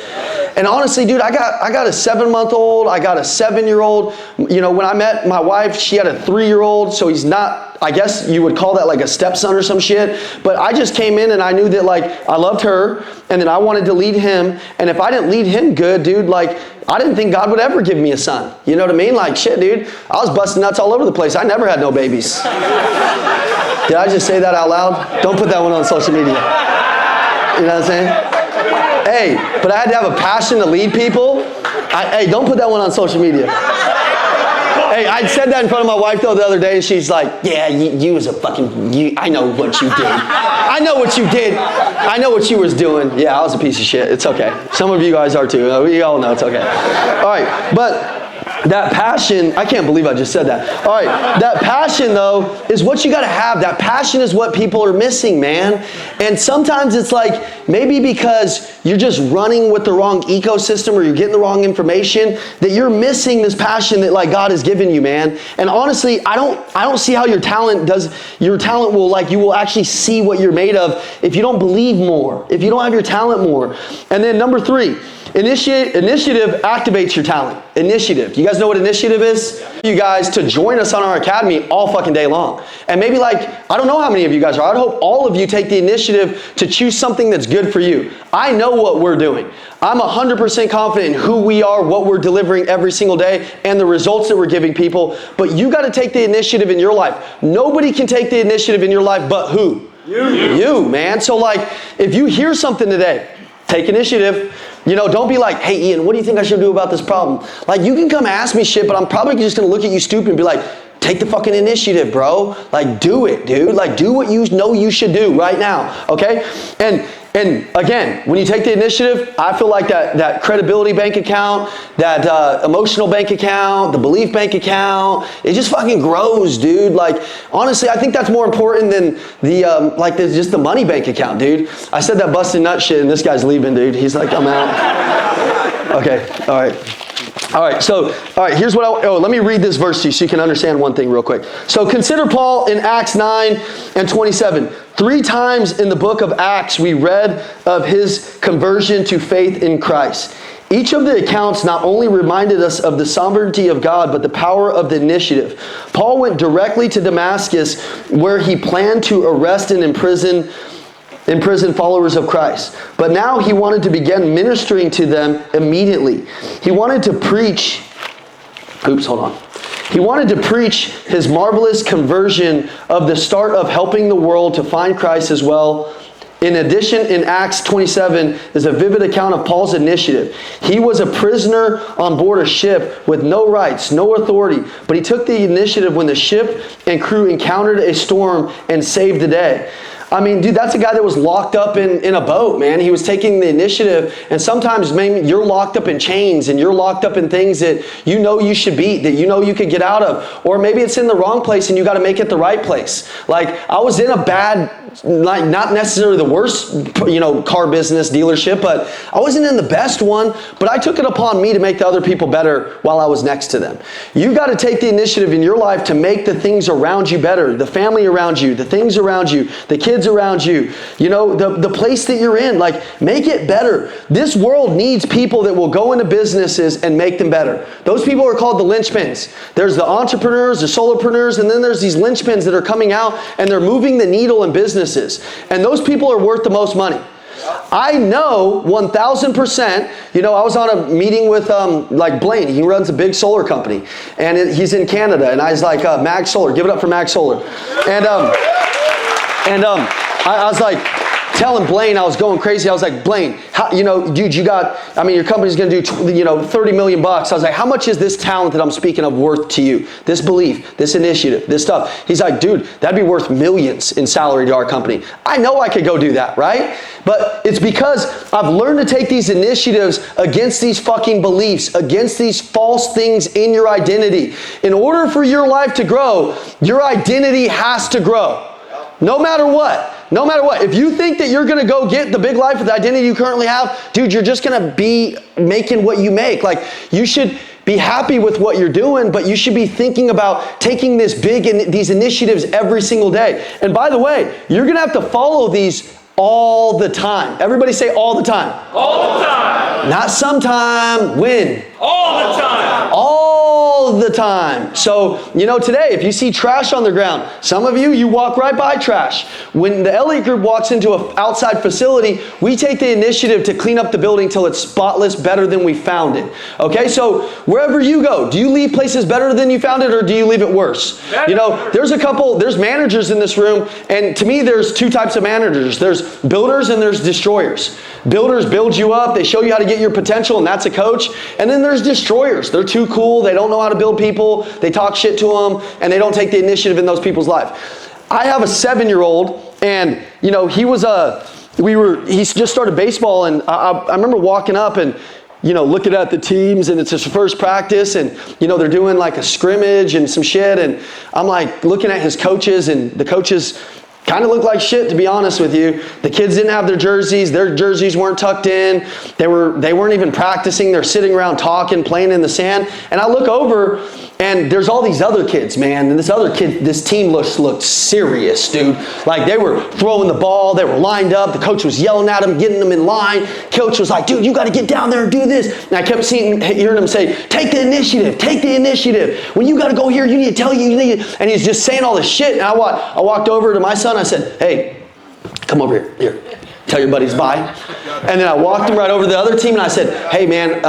And honestly, dude, I got a 7-month-old. I got a 7-year-old. You know, when I met my wife, she had a 3-year-old, so he's not, I guess you would call that like a stepson or some shit. But I just came in and I knew that, like, I loved her, and then I wanted to lead him. And if I didn't lead him good, dude, like, I didn't think God would ever give me a son. You know what I mean? Like, shit, dude, I was busting nuts all over the place. I never had no babies. Did I just say that out loud? Don't put that one on social media. You know what I'm saying? Hey, but I had to have a passion to lead people. Hey, don't put that one on social media. Hey, I said that in front of my wife, though, the other day, and she's like, yeah, you was a fucking, I know what you did. I know what you did. I know what you was doing. Yeah, I was a piece of shit. It's okay. Some of you guys are too. We all know it's okay. All right, but that passion, I can't believe I just said that. All right, that passion, though, is what you got to have. That passion is what people are missing, man. And sometimes it's like, maybe because you're just running with the wrong ecosystem or you're getting the wrong information, that you're missing this passion that, like, God has given you, man. And honestly, I don't see how your talent will, like, you will actually see what you're made of if you don't believe more, if you don't have your talent more. And then number 3, initiative activates your talent. Initiative. You guys know what initiative is? You guys to join us on our academy all fucking day long. And maybe, like, I don't know how many of you guys are. I'd hope all of you take the initiative to choose something that's good for you. I know what we're doing. I'm 100% confident in who we are, what we're delivering every single day, and the results that we're giving people. But you got to take the initiative in your life. Nobody can take the initiative in your life but who? You, man. So, like, if you hear something today, take initiative. You know, don't be like, hey, Ian, what do you think I should do about this problem? Like, you can come ask me shit, but I'm probably just going to look at you stupid and be like, take the fucking initiative, bro. Like, do it, dude. Like, do what you know you should do right now, okay? And again, when you take the initiative, I feel like that credibility bank account, that emotional bank account, the belief bank account, it just fucking grows, dude. Like, honestly, I think that's more important than just the money bank account, dude. I said that busted nut shit, and this guy's leaving, dude. He's like, I'm out. Okay, all right. So here's what let me read this verse to you so you can understand one thing real quick. So consider Paul in Acts 9 and 27. 3 times in the book of Acts, we read of his conversion to faith in Christ. Each of the accounts not only reminded us of the sovereignty of God, but the power of the initiative. Paul went directly to Damascus, where he planned to arrest and imprison followers of Christ. But now he wanted to begin ministering to them immediately. He wanted to preach, He wanted to preach his marvelous conversion of the start of helping the world to find Christ as well. In addition, in Acts 27 is a vivid account of Paul's initiative. He was a prisoner on board a ship with no rights, no authority, but he took the initiative when the ship and crew encountered a storm and saved the day. I mean, dude, that's a guy that was locked up in a boat, man. He was taking the initiative, and sometimes maybe you're locked up in chains and you're locked up in things that you know you should beat, that you know you could get out of. Or maybe it's in the wrong place and you got to make it the right place. Like, I was in a bad, like, not necessarily the worst, car business dealership, but I wasn't in the best one, but I took it upon me to make the other people better while I was next to them. You got to take the initiative in your life to make the things around you better, the family around you, the things around you, the kids around you, the place that you're in. Like, make it better. This world needs people that will go into businesses and make them better. Those people are called the linchpins. There's the entrepreneurs, the solopreneurs, and then there's these linchpins that are coming out and they're moving the needle in businesses. And those people are worth the most money. I know 1,000%, I was on a meeting with Blaine. He runs a big solar company and he's in Canada, and I was like, Mag Solar, give it up for Mag Solar. And I was like telling Blaine, I was going crazy. I was like, Blaine, dude, your company's going to do, $30 million. I was like, how much is this talent that I'm speaking of worth to you? This belief, this initiative, this stuff. He's like, dude, that'd be worth millions in salary to our company. I know I could go do that, right? But it's because I've learned to take these initiatives against these fucking beliefs, against these false things in your identity. In order for your life to grow, your identity has to grow. No matter what. No matter what. If you think that you're going to go get the big life with the identity you currently have, dude, you're just going to be making what you make. Like, you should be happy with what you're doing, but you should be thinking about taking these initiatives every single day. And by the way, you're going to have to follow these all the time. Everybody say all the time.
All the time.
Not sometime. When?
All the time.
All the time. So, today, if you see trash on the ground, some of you walk right by trash. When the Elliott Group walks into an outside facility, we take the initiative to clean up the building till it's spotless, better than we found it. Okay, so wherever you go, do you leave places better than you found it, or do you leave it worse? There's managers in this room, and to me, there's 2 types of managers. There's builders and there's destroyers. Builders build you up, they show you how to get your potential, and that's a coach. And then there's destroyers. They're too cool, they don't know how to build people, they talk shit to them, and they don't take the initiative in those people's life. I have a 7-year-old, and he just started baseball, and I remember walking up and looking at the teams, and it's his first practice, and they're doing like a scrimmage and some shit, and I'm like looking at his coaches, and the coaches kind of looked like shit, to be honest with you. The kids didn't have their jerseys weren't tucked in, they weren't even practicing, they're sitting around talking, playing in the sand. And I look over, and there's all these other kids, man, and this team looked serious, dude. Like, they were throwing the ball, they were lined up, the coach was yelling at them, getting them in line. Coach was like, dude, you got to get down there and do this. And I kept hearing him say, take the initiative. When you got to go here, you need to tell you need to. And he's just saying all this shit. And I walked over to my son, I said, hey, come over here. Tell your buddies bye. And then I walked him right over to the other team, and I said, hey man,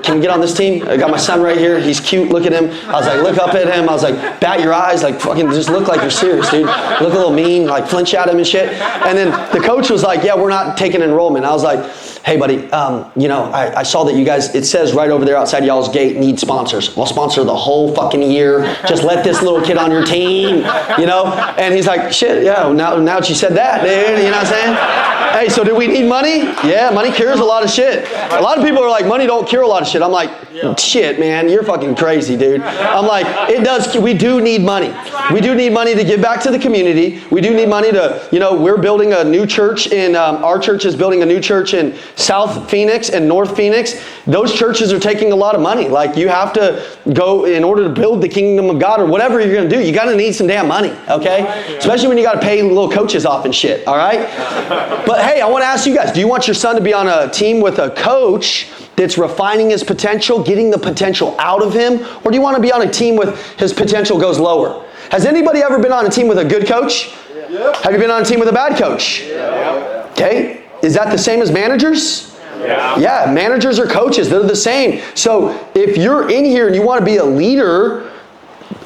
can we get on this team? I got my son right here. He's cute. Look at him. I was like, look up at him. I was like, bat your eyes. Like, fucking just look like you're serious, dude. Look a little mean, like flinch at him and shit. And then the coach was like, yeah, we're not taking enrollment. I was like, hey buddy, you know, I saw that you guys, it says right over there outside y'all's gate, need sponsors. Well, sponsor the whole fucking year. Just let this little kid on your team, you know? And he's like, shit, yeah, now that you said that, dude, you know what I'm saying? Hey, so do we need money? Yeah, money cures a lot of shit. A lot of people are like, money don't cure a lot of shit. I'm like, shit, man, you're fucking crazy, dude. I'm like, it does, we do need money. We do need money to give back to the community. We do need money to, you know, we're building a new church in, our church is building a new church in South Phoenix and North Phoenix. Those churches are taking a lot of money. Like, you have to go, in order to build the kingdom of God or whatever you're going to do, you got to need some damn money, okay? Especially when you got to pay little coaches off and shit, all right? But hey, I want to ask you guys, do you want your son to be on a team with a coach that's refining his potential, getting the potential out of him? Or do you want to be on a team with his potential goes lower? Has anybody ever been on a team with a good coach? Yep. Have you been on a team with a bad coach? Yep. Okay. Is that the same as managers? Yeah, managers or coaches, they're the same. So if you're in here and you want to be a leader,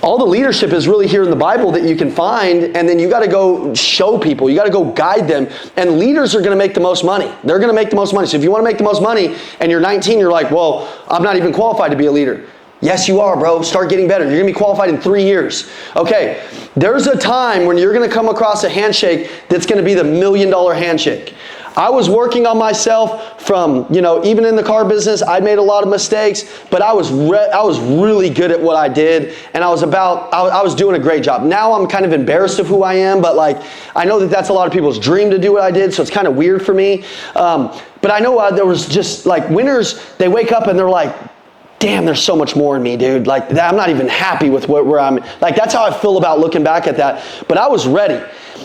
all the leadership is really here in the Bible that you can find, and then you got to go show people. You got to go guide them. And leaders are going to make the most money. They're going to make the most money. So if you want to make the most money and you're 19, you're like, well, I'm not even qualified to be a leader. Yes, you are, bro. Start getting better. You're going to be qualified in 3 years. Okay, there's a time when you're going to come across a handshake that's going to be the $1 million handshake. I was working on myself from, you know, even in the car business, I made a lot of mistakes, but I was really good at what I did, and I was doing a great job. Now I'm kind of embarrassed of who I am, but like, I know that that's a lot of people's dream to do what I did, so it's kind of weird for me. But I know there was just like winners, they wake up and they're like, damn, there's so much more in me, dude. Like, I'm not even happy with where I'm, like, that's how I feel about looking back at that. But I was ready.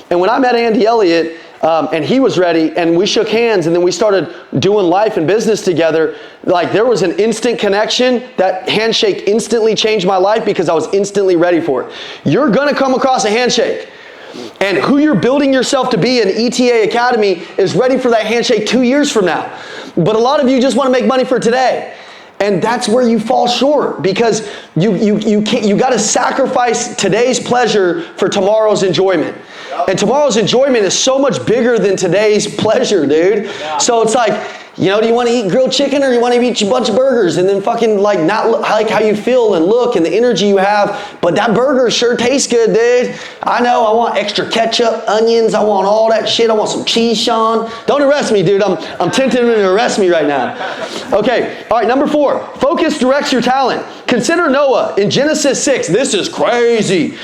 And when I met Andy Elliott, and he was ready, and we shook hands, and then we started doing life and business together, like, there was an instant connection. That handshake instantly changed my life because I was instantly ready for it. You're gonna come across a handshake. And who you're building yourself to be in ETA Academy is ready for that handshake 2 years from now. But a lot of you just wanna make money for today. And that's where you fall short, because you got to sacrifice today's pleasure for tomorrow's enjoyment. And tomorrow's enjoyment is so much bigger than today's pleasure, dude. Yeah. So it's like, you know, do you want to eat grilled chicken, or do you want to eat a bunch of burgers and then fucking like not like how you feel and look and the energy you have? But that burger sure tastes good, dude. I know, I want extra ketchup, onions, I want all that shit. I want some cheese, Sean. Don't arrest me, dude. I'm tempted to arrest me right now. Okay, all right, number 4. Focus directs your talent. Consider Noah in Genesis 6. This is crazy.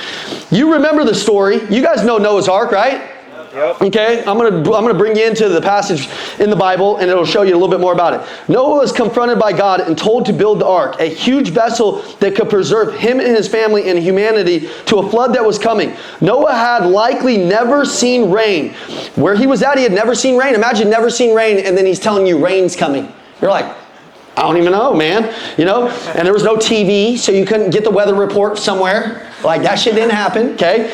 You remember the story. You guys know Noah's Ark, right? Yep. Okay, I'm gonna bring you into the passage in the Bible, and it'll show you a little bit more about it. Noah was confronted by God and told to build the ark, a huge vessel that could preserve him and his family and humanity to a flood that was coming. Noah had likely never seen rain. Where he was at, he had never seen rain. Imagine never seen rain, and then he's telling you rain's coming. You're like, I don't even know, man. You know, and there was no TV, so you couldn't get the weather report somewhere. Like, that shit didn't happen, okay?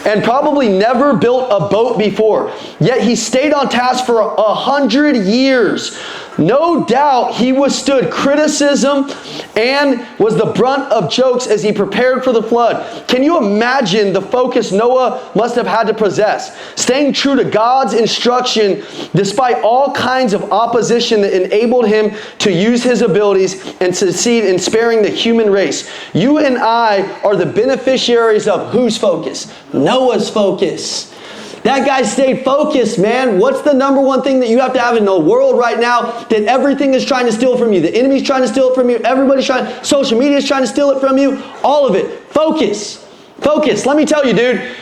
And probably never built a boat before. Yet he stayed on task for 100 years. No doubt he withstood criticism and was the brunt of jokes as he prepared for the flood. Can you imagine the focus Noah must have had to possess? Staying true to God's instruction despite all kinds of opposition that enabled him to use his abilities and succeed in sparing the human race. You and I are the beneficiaries of whose focus? Noah's focus. That guy stayed focused, man. What's the number one thing that you have to have in the world right now that everything is trying to steal from you? The enemy's trying to steal it from you. Everybody's trying, social media is trying to steal it from you. All of it. Focus. Focus. Let me tell you, dude,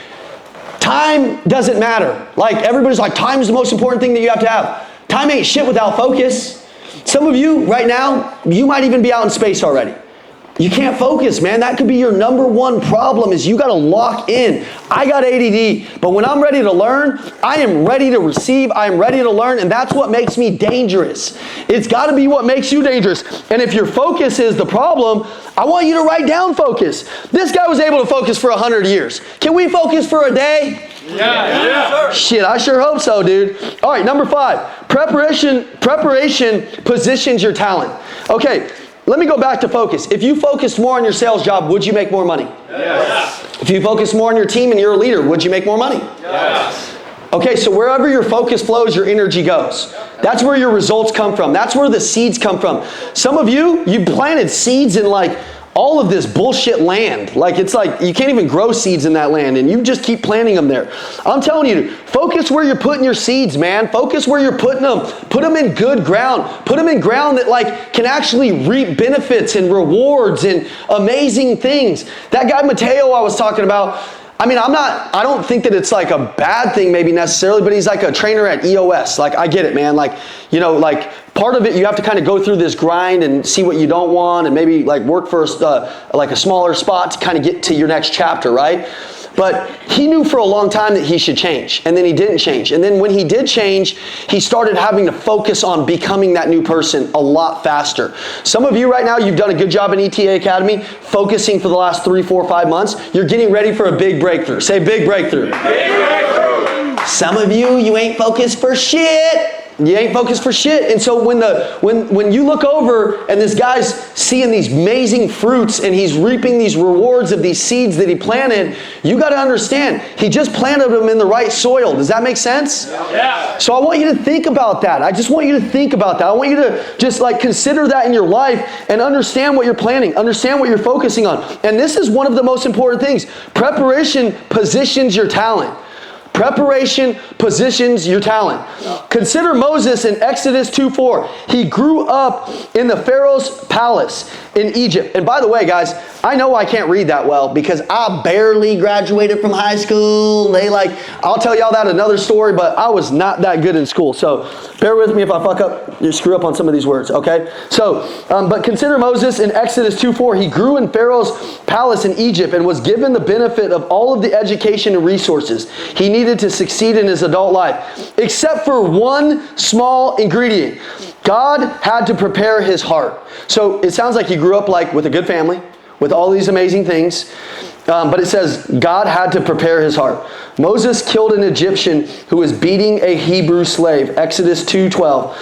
time doesn't matter. Like, everybody's like, time is the most important thing that you have to have. Time ain't shit without focus. Some of you right now, you might even be out in space already. You can't focus, man. That could be your number one problem, is you got to lock in. I got ADD, but when I'm ready to learn, I am ready to receive. I am ready to learn, and that's what makes me dangerous. It's got to be what makes you dangerous. And if your focus is the problem, I want you to write down focus. This guy was able to focus for 100 years. Can we focus for a day? Yeah. Shit, I sure hope so, dude. All right, number 5. Preparation positions your talent. Okay. Let me go back to focus. If you focused more on your sales job, would you make more money? Yes. If you focused more on your team and you're a leader, would you make more money? Yes. Okay, so wherever your focus flows, your energy goes. That's where your results come from. That's where the seeds come from. Some of you planted seeds in like all of this bullshit land. Like it's like you can't even grow seeds in that land and you just keep planting them there. I'm telling you, focus where you're putting your seeds, man. Focus where you're putting them. Put them in good ground. Put them in ground that like can actually reap benefits and rewards and amazing things. That guy Mateo I was talking about, I mean, I don't think that it's like a bad thing maybe necessarily, but he's like a trainer at EOS. Like, I get it, man. Like, you know, like part of it, you have to kind of go through this grind and see what you don't want and maybe like work for like a smaller spot to kind of get to your next chapter, right? But he knew for a long time that he should change, and then he didn't change. And then when he did change, he started having to focus on becoming that new person a lot faster. Some of you right now, you've done a good job in ETA Academy, focusing for the last 3, 4, 5 months. You're getting ready for a big breakthrough. Say big breakthrough. Big breakthrough. Some of you ain't focused for shit. You ain't focused for shit. And so when you look over and this guy's seeing these amazing fruits and he's reaping these rewards of these seeds that he planted, you got to understand, he just planted them in the right soil. Does that make sense? Yeah. So I want you to think about that. I just want you to think about that. I want you to just like consider that in your life and understand what you're planning, understand what you're focusing on. And this is one of the most important things. Preparation positions your talent. Preparation positions your talent. Consider Moses in Exodus 2:4. He grew up in the Pharaoh's palace in Egypt. And by the way, guys, I know I can't read that well because I barely graduated from high school. I'll tell y'all that another story, but I was not that good in school. So bear with me if I fuck up, you screw up on some of these words, okay? So, but consider Moses in Exodus 2:4. He grew in Pharaoh's palace in Egypt and was given the benefit of all of the education and resources he needed to succeed in his adult life, except for one small ingredient. God had to prepare his heart. So it sounds like he grew up like with a good family, with all these amazing things. But it says God had to prepare his heart. Moses killed an Egyptian who was beating a Hebrew slave. Exodus 2:12.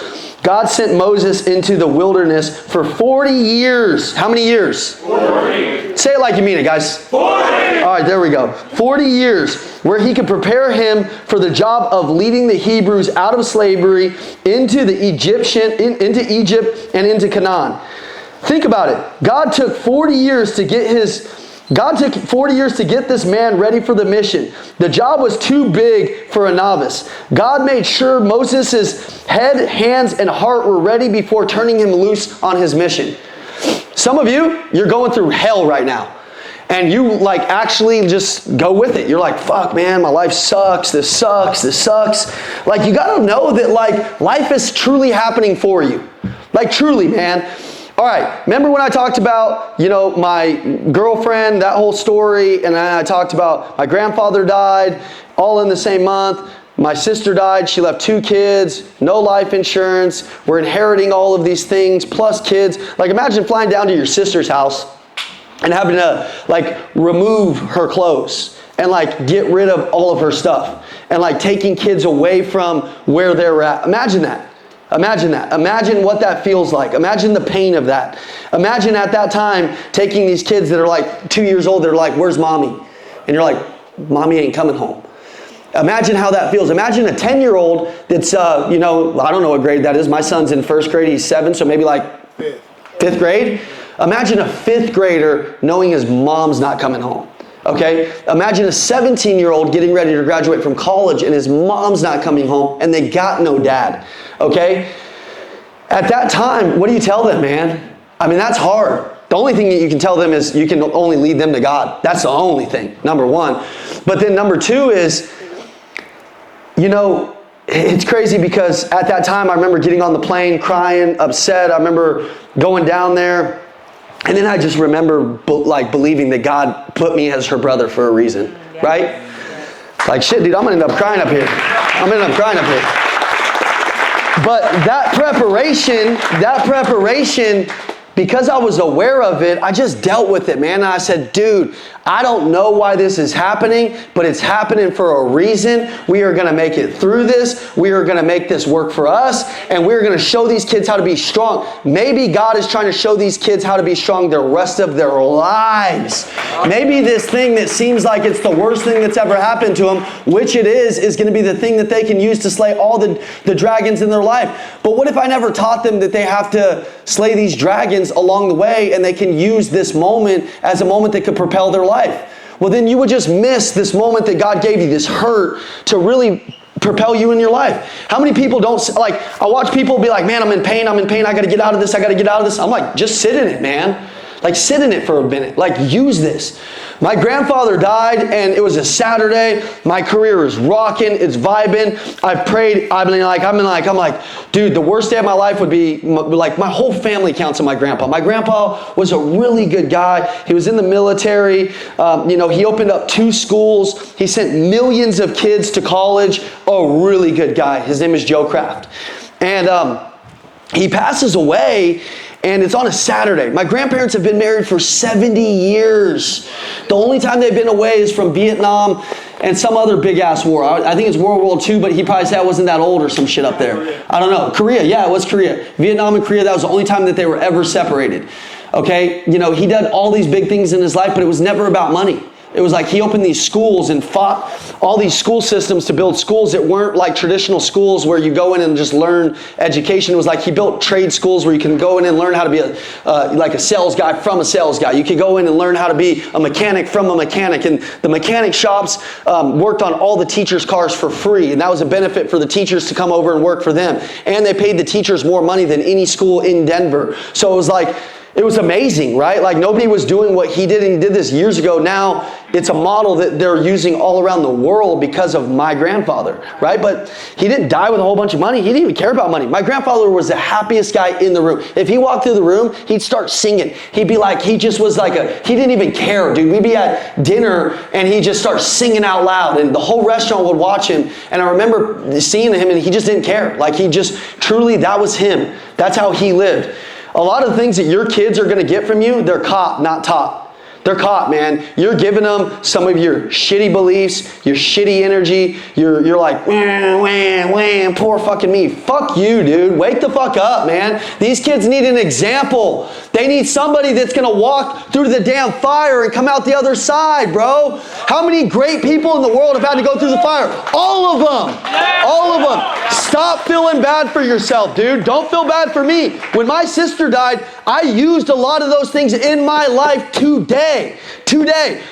God sent Moses into the wilderness for 40 years. How many years? 40. Say it like you mean it, guys. 40. All right, there we go. 40 years where he could prepare him for the job of leading the Hebrews out of slavery into into Egypt and into Canaan. Think about it. God took 40 years to get this man ready for the mission. The job was too big for a novice. God made sure Moses' head, hands, and heart were ready before turning him loose on his mission. Some of you, you're going through hell right now. And you like actually just go with it. You're like, fuck man, my life sucks. This sucks. This sucks. Like you got to know that like life is truly happening for you. Like truly, man. All right, remember when I talked about, you know, my girlfriend, that whole story, and then I talked about my grandfather died all in the same month. My sister died, she left 2 kids, no life insurance. We're inheriting all of these things, plus kids. Like imagine flying down to your sister's house and having to like remove her clothes and like get rid of all of her stuff and like taking kids away from where they're at. Imagine that. Imagine that. Imagine what that feels like. Imagine the pain of that. Imagine at that time taking these kids that are like 2 years old, they're like, where's mommy? And you're like, mommy ain't coming home. Imagine how that feels. Imagine a 10-year-old that's, you know, I don't know what grade that is. My son's in 1st grade, he's 7, so maybe like 5th grade. Imagine a 5th grader knowing his mom's not coming home. Okay? Imagine a 17-year-old getting ready to graduate from college and his mom's not coming home and they got no dad. Okay? At that time, what do you tell them, man? I mean, that's hard. The only thing that you can tell them is you can only lead them to God. That's the only thing, number 1. But then number 2 is, you know, it's crazy because at that time I remember getting on the plane, crying, upset. I remember going down there. And then I just remember like believing that God put me as her brother for a reason, right? Like shit, dude, I'm gonna end up crying up here. But that preparation because I was aware of it, I just dealt with it, man. And I said, dude, I don't know why this is happening, but it's happening for a reason. We are gonna make it through this. We are gonna make this work for us, and we're gonna show these kids how to be strong. Maybe God is trying to show these kids how to be strong the rest of their lives. Maybe this thing that seems like it's the worst thing that's ever happened to them, which it is gonna be the thing that they can use to slay all the dragons in their life. But what if I never taught them that they have to slay these dragons along the way, and they can use this moment as a moment that could propel their life? Well, then you would just miss this moment that God gave you, this hurt, to really propel you in your life. How many people don't, like, I watch people be like, man, I'm in pain, I gotta get out of this, I gotta get out of this. I'm like, just sit in it, man. Like, sit in it for a minute. Like, use this. My grandfather died, and it was a Saturday. My career is rocking. It's vibing. I've prayed. I'm like, dude, the worst day of my life would be, like, my whole family counts on my grandpa. My grandpa was a really good guy. He was in the military. He opened up 2 schools. He sent millions of kids to college. A really good guy. His name is Joe Kraft. And he passes away, and it's on a Saturday. My grandparents have been married for 70 years. The only time they've been away is from Vietnam and some other big-ass war. I think it's World War II, but he probably said I wasn't that old or some shit up there. I don't know. Korea, yeah, it was Korea. Vietnam and Korea, that was the only time that they were ever separated. Okay? He did all these big things in his life, but it was never about money. It was like he opened these schools and fought all these school systems to build schools that weren't like traditional schools where you go in and just learn education. It was like he built trade schools where you can go in and learn how to be like a sales guy from a sales guy. You could go in and learn how to be a mechanic from a mechanic. And the mechanic shops worked on all the teachers' cars for free. And that was a benefit for the teachers to come over and work for them. And they paid the teachers more money than any school in Denver. So it was like, it was amazing, right? Like, nobody was doing what he did, and he did this years ago. Now it's a model that they're using all around the world because of my grandfather, right? But he didn't die with a whole bunch of money. He didn't even care about money. My grandfather was the happiest guy in the room. If he walked through the room, he'd start singing. He'd be like, he just was like he didn't even care, dude. We'd be at dinner, and he'd just start singing out loud, and the whole restaurant would watch him. And I remember seeing him, and he just didn't care. Like, he just, truly, that was him. That's how he lived. A lot of the things that your kids are going to get from you, they're caught, not taught. They're caught, man. You're giving them some of your shitty beliefs, your shitty energy. You're like, wah, poor fucking me. Fuck you, dude. Wake the fuck up, man. These kids need an example. They need somebody that's going to walk through the damn fire and come out the other side, bro. How many great people in the world have had to go through the fire? All of them. All of them. Stop feeling bad for yourself, dude. Don't feel bad for me. When my sister died, I used a lot of those things in my life today.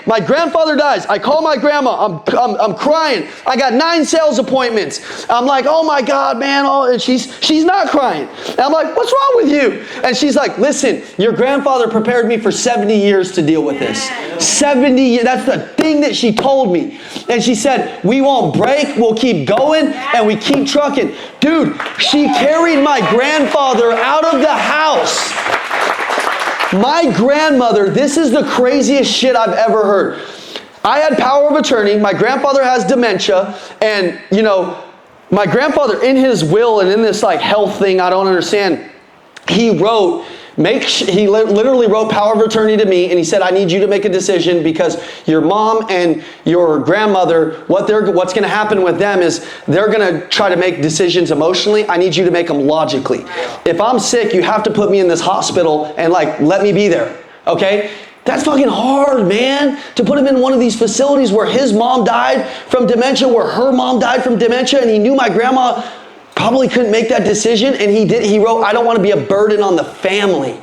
My grandfather dies. I call my grandma. I'm crying. I got 9 sales appointments. I'm like, oh my God, man. Oh, and she's not crying. And I'm like, what's wrong with you? And she's like, listen, your grandfather prepared me for 70 years to deal with this. 70 years. That's the thing that she told me. And she said, we won't break. We'll keep going. And we keep trucking. Dude, she carried my grandfather out of the house. My grandmother, this is the craziest shit I've ever heard. I had power of attorney. My grandfather has dementia. And, my grandfather, in his will and in this like health thing, I don't understand, he literally wrote power of attorney to me, and he said, I need you to make a decision because your mom and your grandmother, what's going to happen with them is they're going to try to make decisions emotionally. I need you to make them logically. If I'm sick, you have to put me in this hospital and like let me be there, okay? That's fucking hard, man, to put him in one of these facilities where his mom died from dementia, where her mom died from dementia, and he knew my grandma probably couldn't make that decision, and he wrote, I don't want to be a burden on the family.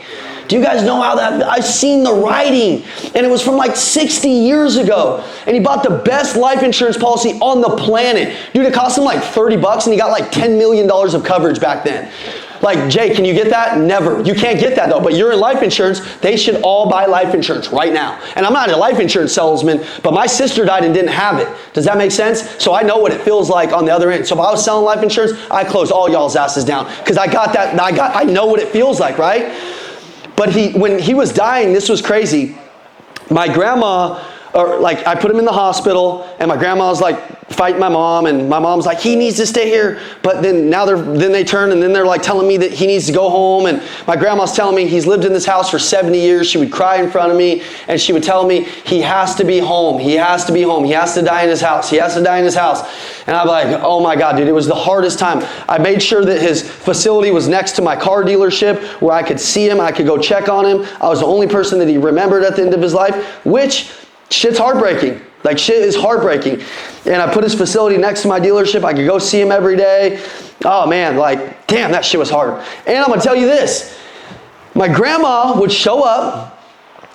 Do you guys know how that, I've seen the writing, and it was from like 60 years ago, and he bought the best life insurance policy on the planet. Dude, it cost him like $30 and he got like $10 million of coverage back then. Like, Jay, can you get that? Never. You can't get that though, but you're in life insurance. They should all buy life insurance right now. And I'm not a life insurance salesman, but my sister died and didn't have it. Does that make sense? So I know what it feels like on the other end. So if I was selling life insurance, I close all y'all's asses down because I got that. I know what it feels like, right? But when he was dying, this was crazy. My grandma or like I put him in the hospital, and my grandma was like fighting my mom, and my mom's like, he needs to stay here. But then now they turn, and then they're like telling me that he needs to go home. And my grandma's telling me he's lived in this house for 70 years. She would cry in front of me, and she would tell me he has to be home. He has to be home. He has to die in his house. He has to die in his house. And I'm like, oh my God, dude, it was the hardest time. I made sure that his facility was next to my car dealership where I could see him. I could go check on him. I was the only person that he remembered at the end of his life, which shit's heartbreaking. Like, shit is heartbreaking. And I put his facility next to my dealership. I could go see him every day. Oh man, like, damn, that shit was hard. And I'm gonna tell you this. My grandma would show up,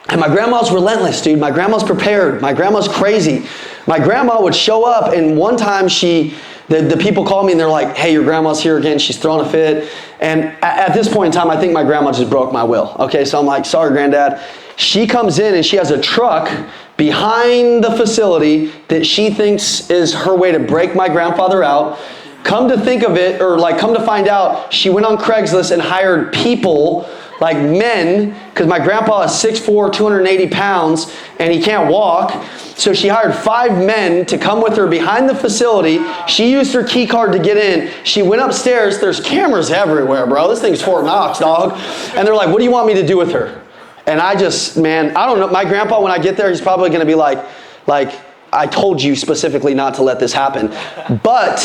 and my grandma's relentless, dude. My grandma's prepared. My grandma's crazy. My grandma would show up, and one time the people called me and they're like, hey, your grandma's here again. She's throwing a fit. And at this point in time, I think my grandma just broke my will. Okay, so I'm like, sorry, Granddad. She comes in and she has a truck behind the facility that she thinks is her way to break my grandfather out. Come to think of it, or like come to find out, she went on Craigslist and hired people, like men, because my grandpa is 6'4", 280 pounds, and he can't walk. So she hired 5 men to come with her behind the facility. She used her key card to get in. She went upstairs. There's cameras everywhere, bro. This thing's Fort Knox, dog. And they're like, what do you want me to do with her? And I just, man, I don't know. My grandpa, when I get there, he's probably going to be like, I told you specifically not to let this happen. But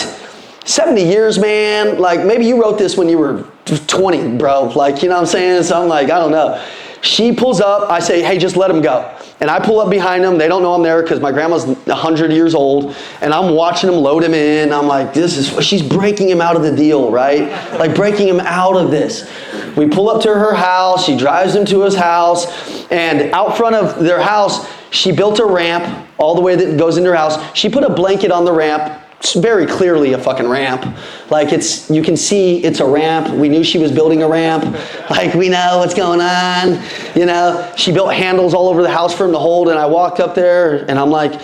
70 years, man, like maybe you wrote this when you were 20, bro. Like, you know what I'm saying? So I'm like, I don't know. She pulls up. I say, hey, just let him go. And I pull up behind them. They don't know I'm there because my grandma's 100 years old. And I'm watching them load him in. I'm like, she's breaking him out of the deal, right? Like breaking him out of this. We pull up to her house. She drives him to his house. And out front of their house, she built a ramp all the way that goes into her house. She put a blanket on the ramp. It's very clearly a fucking ramp. Like you can see it's a ramp. We knew she was building a ramp. Like we know what's going on. You know, she built handles all over the house for him to hold. And I walked up there and I'm like,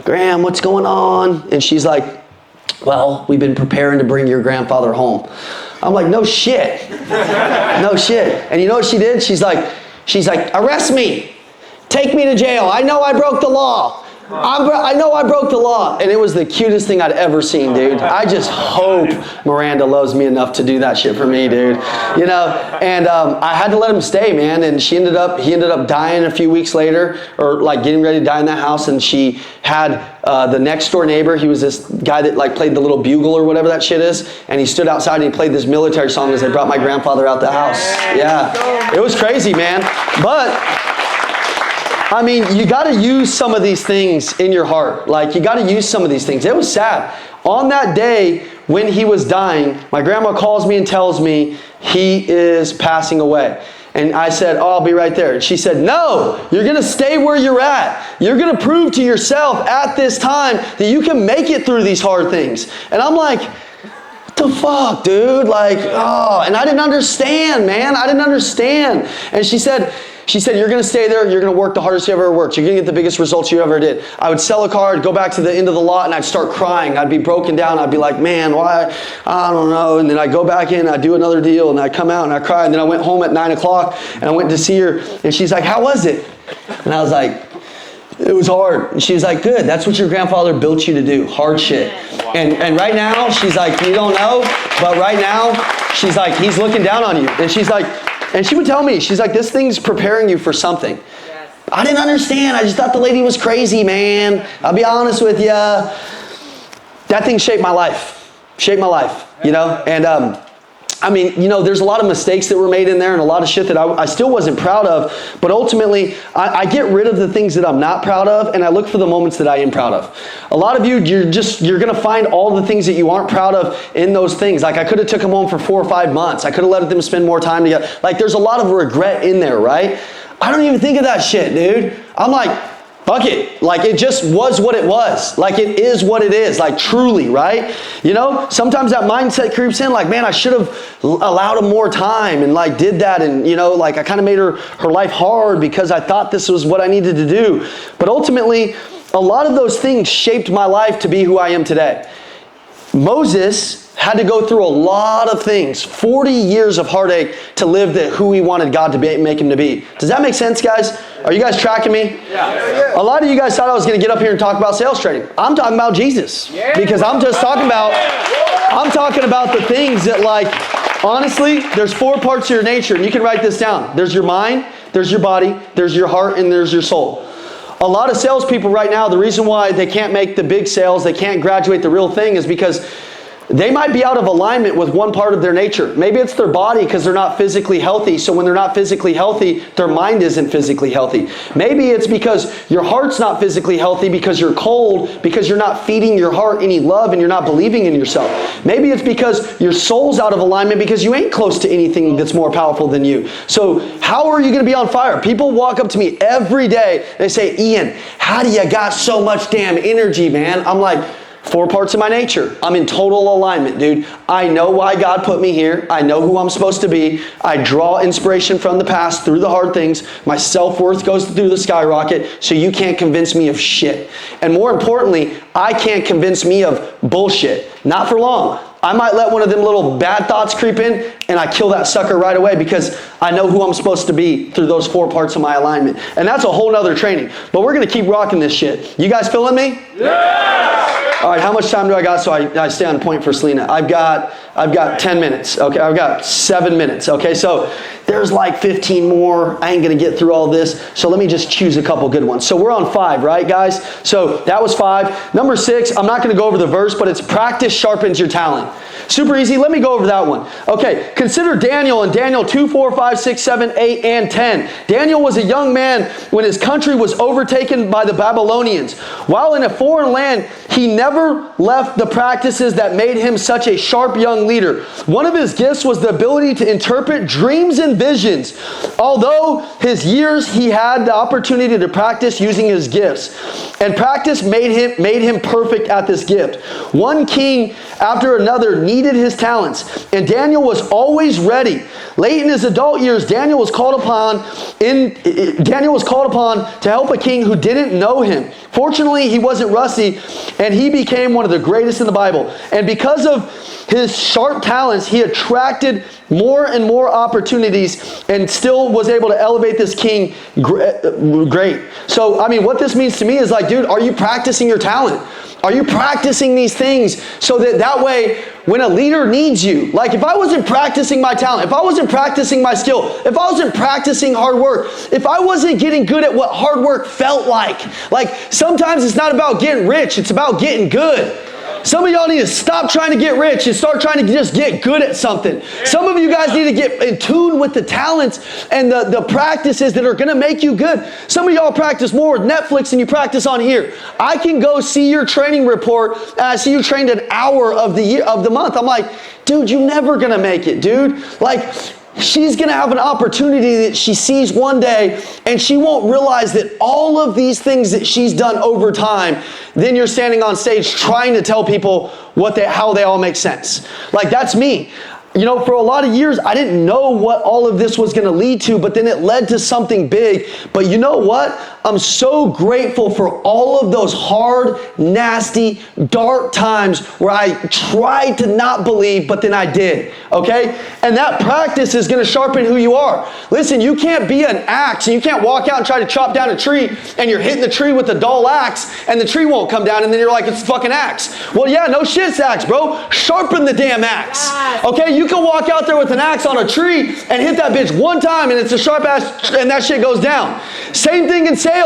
Gram, what's going on? And she's like, well, we've been preparing to bring your grandfather home. I'm like, no shit. No shit. And you know what she did? She's like, arrest me. Take me to jail. I know I broke the law. I know I broke the law. And it was the cutest thing I'd ever seen, dude. I just hope Miranda loves me enough to do that shit for me, dude. You know, and I had to let him stay, man. And he ended up dying a few weeks later, or like getting ready to die in that house. And she had the next door neighbor. He was this guy that like played the little bugle or whatever that shit is. And he stood outside and he played this military song as they brought my grandfather out the house. Yeah, it was crazy, man. But I mean, you got to use some of these things in your heart. Like, you got to use some of these things. It was sad. On that day when he was dying, my grandma calls me and tells me he is passing away. And I said, oh, I'll be right there. And she said, no, you're going to stay where you're at. You're going to prove to yourself at this time that you can make it through these hard things. And I'm like, what the fuck, dude? Like, oh, and I didn't understand, man. I didn't understand. And she said, you're going to stay there. You're going to work the hardest you ever worked. You're going to get the biggest results you ever did. I would sell a car, I'd go back to the end of the lot, and I'd start crying. I'd be broken down. I'd be like, man, why? I don't know. And then I'd go back in, I'd do another deal, and I'd come out, and I'd cry. And then I went home at 9 o'clock, and I went to see her, and she's like, how was it? And I was like, it was hard. And she's like, good. That's what your grandfather built you to do. Hard shit. And right now, she's like, you don't know, but right now, she's like, he's looking down on you. And she's like, and she would tell me, she's like, this thing's preparing you for something. Yes. I didn't understand. I just thought the lady was crazy, man. I'll be honest with you. That thing shaped my life. Shaped my life, you know? And I mean, you know, there's a lot of mistakes that were made in there and a lot of shit that I still wasn't proud of. But ultimately, I get rid of the things that I'm not proud of, and I look for the moments that I am proud of. A lot of you, you're going to find all the things that you aren't proud of in those things. Like, I could have took them home for 4 or 5 months. I could have let them spend more time together. Like, there's a lot of regret in there, right? I don't even think of that shit, dude. I'm like, fuck it. Like, it just was what it was. Like, it is what it is. Like, truly, right? You know, sometimes that mindset creeps in. Like, man, I should have allowed him more time and like did that. And, you know, like I kind of made her life hard because I thought this was what I needed to do. But ultimately, a lot of those things shaped my life to be who I am today. Moses had to go through a lot of things, 40 years of heartache to live who he wanted God to make him to be. Does that make sense, guys? Are you guys tracking me? Yeah. A lot of you guys thought I was going to get up here and talk about sales training. I'm talking about Jesus. Because I'm talking about the things that, like, honestly, there's 4 parts of your nature, and you can write this down. There's your mind, there's your body, there's your heart, and there's your soul. A lot of salespeople right now, the reason why they can't make the big sales, they can't graduate the real thing, is because they might be out of alignment with one part of their nature. Maybe it's their body because they're not physically healthy. So when they're not physically healthy, their mind isn't physically healthy. Maybe it's because your heart's not physically healthy because you're cold, because you're not feeding your heart any love and you're not believing in yourself. Maybe it's because your soul's out of alignment because you ain't close to anything that's more powerful than you. So how are you going to be on fire? People walk up to me every day and they say, Ian, how do you got so much damn energy, man? I'm like, 4 parts of my nature. I'm in total alignment, dude. I know why God put me here. I know who I'm supposed to be. I draw inspiration from the past through the hard things. My self-worth goes through the skyrocket, so you can't convince me of shit. And more importantly, I can't convince me of bullshit. Not for long. I might let one of them little bad thoughts creep in and I kill that sucker right away because I know who I'm supposed to be through those 4 parts of my alignment. And that's a whole nother training. But we're going to keep rocking this shit. You guys feeling me? Yeah! All right, how much time do I got so I stay on point for Selena? I've got 10 minutes, okay? I've got 7 minutes, okay? So there's like 15 more. I ain't gonna get through all this, so let me just choose a couple good ones. So we're on 5, right, guys? So that was 5. Number 6, I'm not gonna go over the verse, but it's practice sharpens your talent. Super easy. Let me go over that one. Okay, consider Daniel in Daniel 2, 4, 5, 6, 7, 8, and 10. Daniel was a young man when his country was overtaken by the Babylonians. While in a foreign land, he never left the practices that made him such a sharp young leader. One of his gifts was the ability to interpret dreams and visions. Although his years, he had the opportunity to practice using his gifts. And practice made him perfect at this gift. One king after another needed his talents, and Daniel was always ready. Late in his adult years, Daniel was called upon to help a king who didn't know him. Fortunately, he wasn't rusty, and he became one of the greatest in the Bible. And because of his sharp talents, he attracted more and more opportunities and still was able to elevate this king great. So, I mean, what this means to me is like, dude, are you practicing your talent? Are you practicing these things so that way when a leader needs you, like if I wasn't practicing my talent, if I wasn't practicing my skill, if I wasn't practicing hard work, if I wasn't getting good at what hard work felt like sometimes it's not about getting rich, it's about getting good. Some of y'all need to stop trying to get rich and start trying to just get good at something. Some of you guys need to get in tune with the talents and the practices that are going to make you good. Some of y'all practice more with Netflix than you practice on here. I can go see your training report and I see you trained an hour of the month. I'm like, dude, you're never going to make it, dude. Like, she's going to have an opportunity that she sees one day and she won't realize that all of these things that she's done over time, then you're standing on stage trying to tell people how they all make sense. Like, that's me. You know, for a lot of years, I didn't know what all of this was going to lead to, but then it led to something big. But you know what? I'm so grateful for all of those hard, nasty, dark times where I tried to not believe, but then I did, okay? And that practice is going to sharpen who you are. Listen, you can't be an axe, and you can't walk out and try to chop down a tree, and you're hitting the tree with a dull axe, and the tree won't come down, and then you're like, it's a fucking axe. Well, yeah, no shit, it's axe, bro. Sharpen the damn axe, okay? You can walk out there with an axe on a tree and hit that bitch one time, and it's a sharp ass, and that shit goes down. Same thing in sales.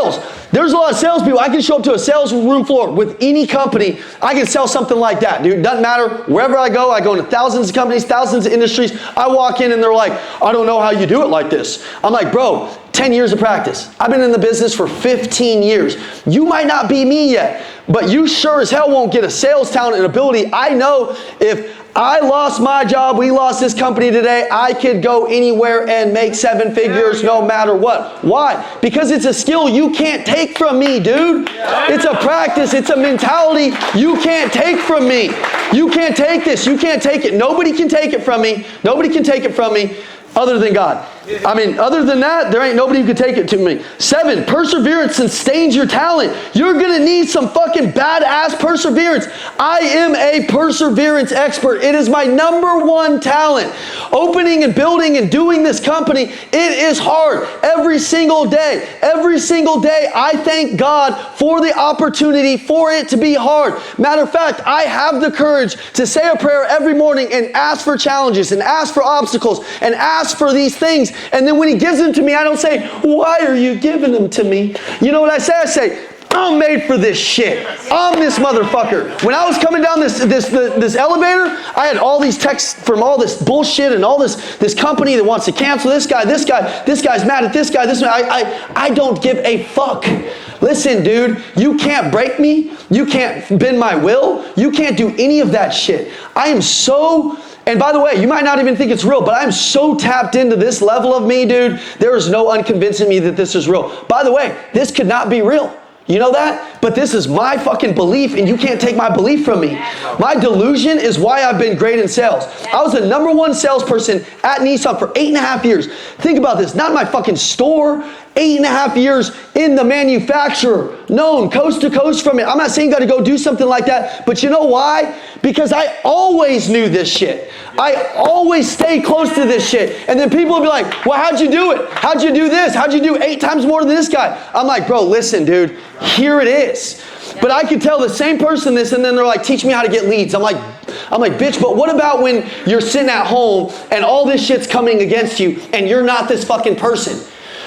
There's a lot of salespeople. I can show up to a sales room floor with any company. I can sell something like that, dude. Doesn't matter. Wherever I go into thousands of companies, thousands of industries. I walk in and they're like, I don't know how you do it like this. I'm like, bro, 10 years of practice. I've been in the business for 15 years. You might not be me yet, but you sure as hell won't get a sales talent and ability. I know if I lost my job, we lost this company today, I could go anywhere and make 7 figures no matter what. Why? Because it's a skill you can't take from me, dude. It's a practice, it's a mentality you can't take from me. You can't take this, you can't take it. Nobody can take it from me. Nobody can take it from me other than God. I mean, other than that, there ain't nobody who could take it to me. 7, perseverance sustains your talent. You're gonna need some fucking badass perseverance. I am a perseverance expert. It is my #1 talent. Opening and building and doing this company, it is hard every single day. Every single day, I thank God for the opportunity for it to be hard. Matter of fact, I have the courage to say a prayer every morning and ask for challenges and ask for obstacles and ask for these things. And then when he gives them to me, I don't say, why are you giving them to me? You know what I say? I say, I'm made for this shit. I'm this motherfucker. When I was coming down this elevator, I had all these texts from all this bullshit and all this company that wants to cancel this guy's mad at this guy, I don't give a fuck. Listen, dude, you can't break me. You can't bend my will. You can't do any of that shit. I am so... And by the way, you might not even think it's real, but I'm so tapped into this level of me, dude. There is no unconvincing me that this is real. By the way, this could not be real. You know that? But this is my fucking belief, and you can't take my belief from me. My delusion is why I've been great in sales. I was the #1 salesperson at Nissan for 8.5 years. Think about this, not my fucking store. 8.5 years in the manufacturer, known coast to coast from it. I'm not saying you got to go do something like that, but you know why? Because I always knew this shit. I always stay close to this shit. And then people will be like, well, how'd you do it? How'd you do this? How'd you do 8 times more than this guy? I'm like, bro, listen, dude, here it is. But I could tell the same person this, and then they're like, teach me how to get leads. I'm like, bitch, but what about when you're sitting at home and all this shit's coming against you and you're not this fucking person?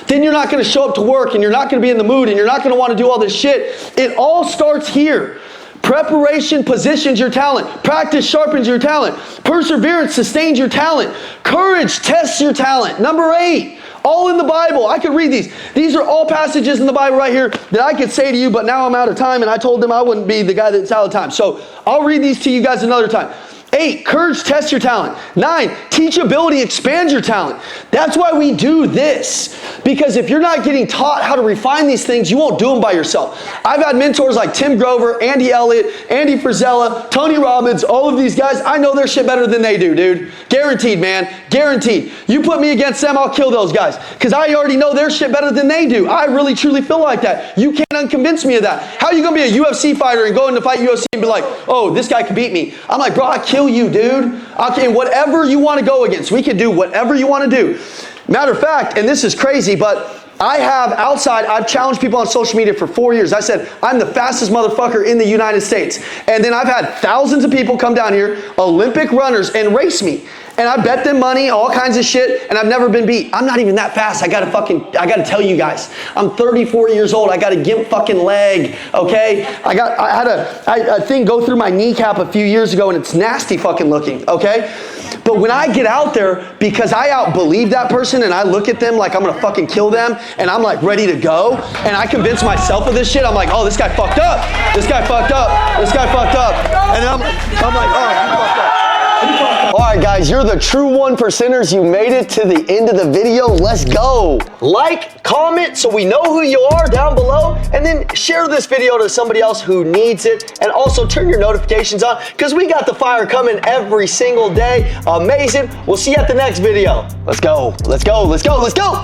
Then you're not going to show up to work, and you're not going to be in the mood, and you're not going to want to do all this shit. It all starts here. Preparation positions your talent. Practice sharpens your talent. Perseverance sustains your talent. Courage tests your talent. #8, all in the Bible. I could read these. These are all passages in the Bible right here that I could say to you, but now I'm out of time, and I told them I wouldn't be the guy that's out of time. So I'll read these to you guys another time. 8, courage tests your talent. 9, teachability expands your talent. That's why we do this. Because if you're not getting taught how to refine these things, you won't do them by yourself. I've had mentors like Tim Grover, Andy Elliott, Andy Frisella, Tony Robbins, all of these guys. I know their shit better than they do, dude. Guaranteed, man. Guaranteed. You put me against them, I'll kill those guys. Because I already know their shit better than they do. I really, truly feel like that. You can't unconvince me of that. How are you going to be a UFC fighter and go in to fight UFC and be like, oh, this guy can beat me? I'm like, bro, I kill you, dude. Okay, whatever you want to go against, we can do whatever you want to do. Matter of fact, and this is crazy, but I've challenged people on social media for 4 years. I said, I'm the fastest motherfucker in the United States. And then I've had thousands of people come down here, Olympic runners, and race me. And I bet them money, all kinds of shit, and I've never been beat. I'm not even that fast. I gotta tell you guys. I'm 34 years old. I got a gimp fucking leg, okay? I had a thing go through my kneecap a few years ago, and it's nasty fucking looking, okay? But when I get out there, because I outbelieve that person and I look at them like I'm gonna fucking kill them, and I'm like ready to go, and I convince myself of this shit, I'm like, oh, this guy fucked up. This guy fucked up. This guy fucked up. And then I'm like, oh, you fucked up. All right, guys, you're the true 1%ers. You made it to the end of the video. Let's go. Like, comment, so we know who you are down below, and then share this video to somebody else who needs it, and also turn your notifications on, because we got the fire coming every single day. Amazing. We'll see you at the next video. Let's go. Let's go. Let's go. Let's go.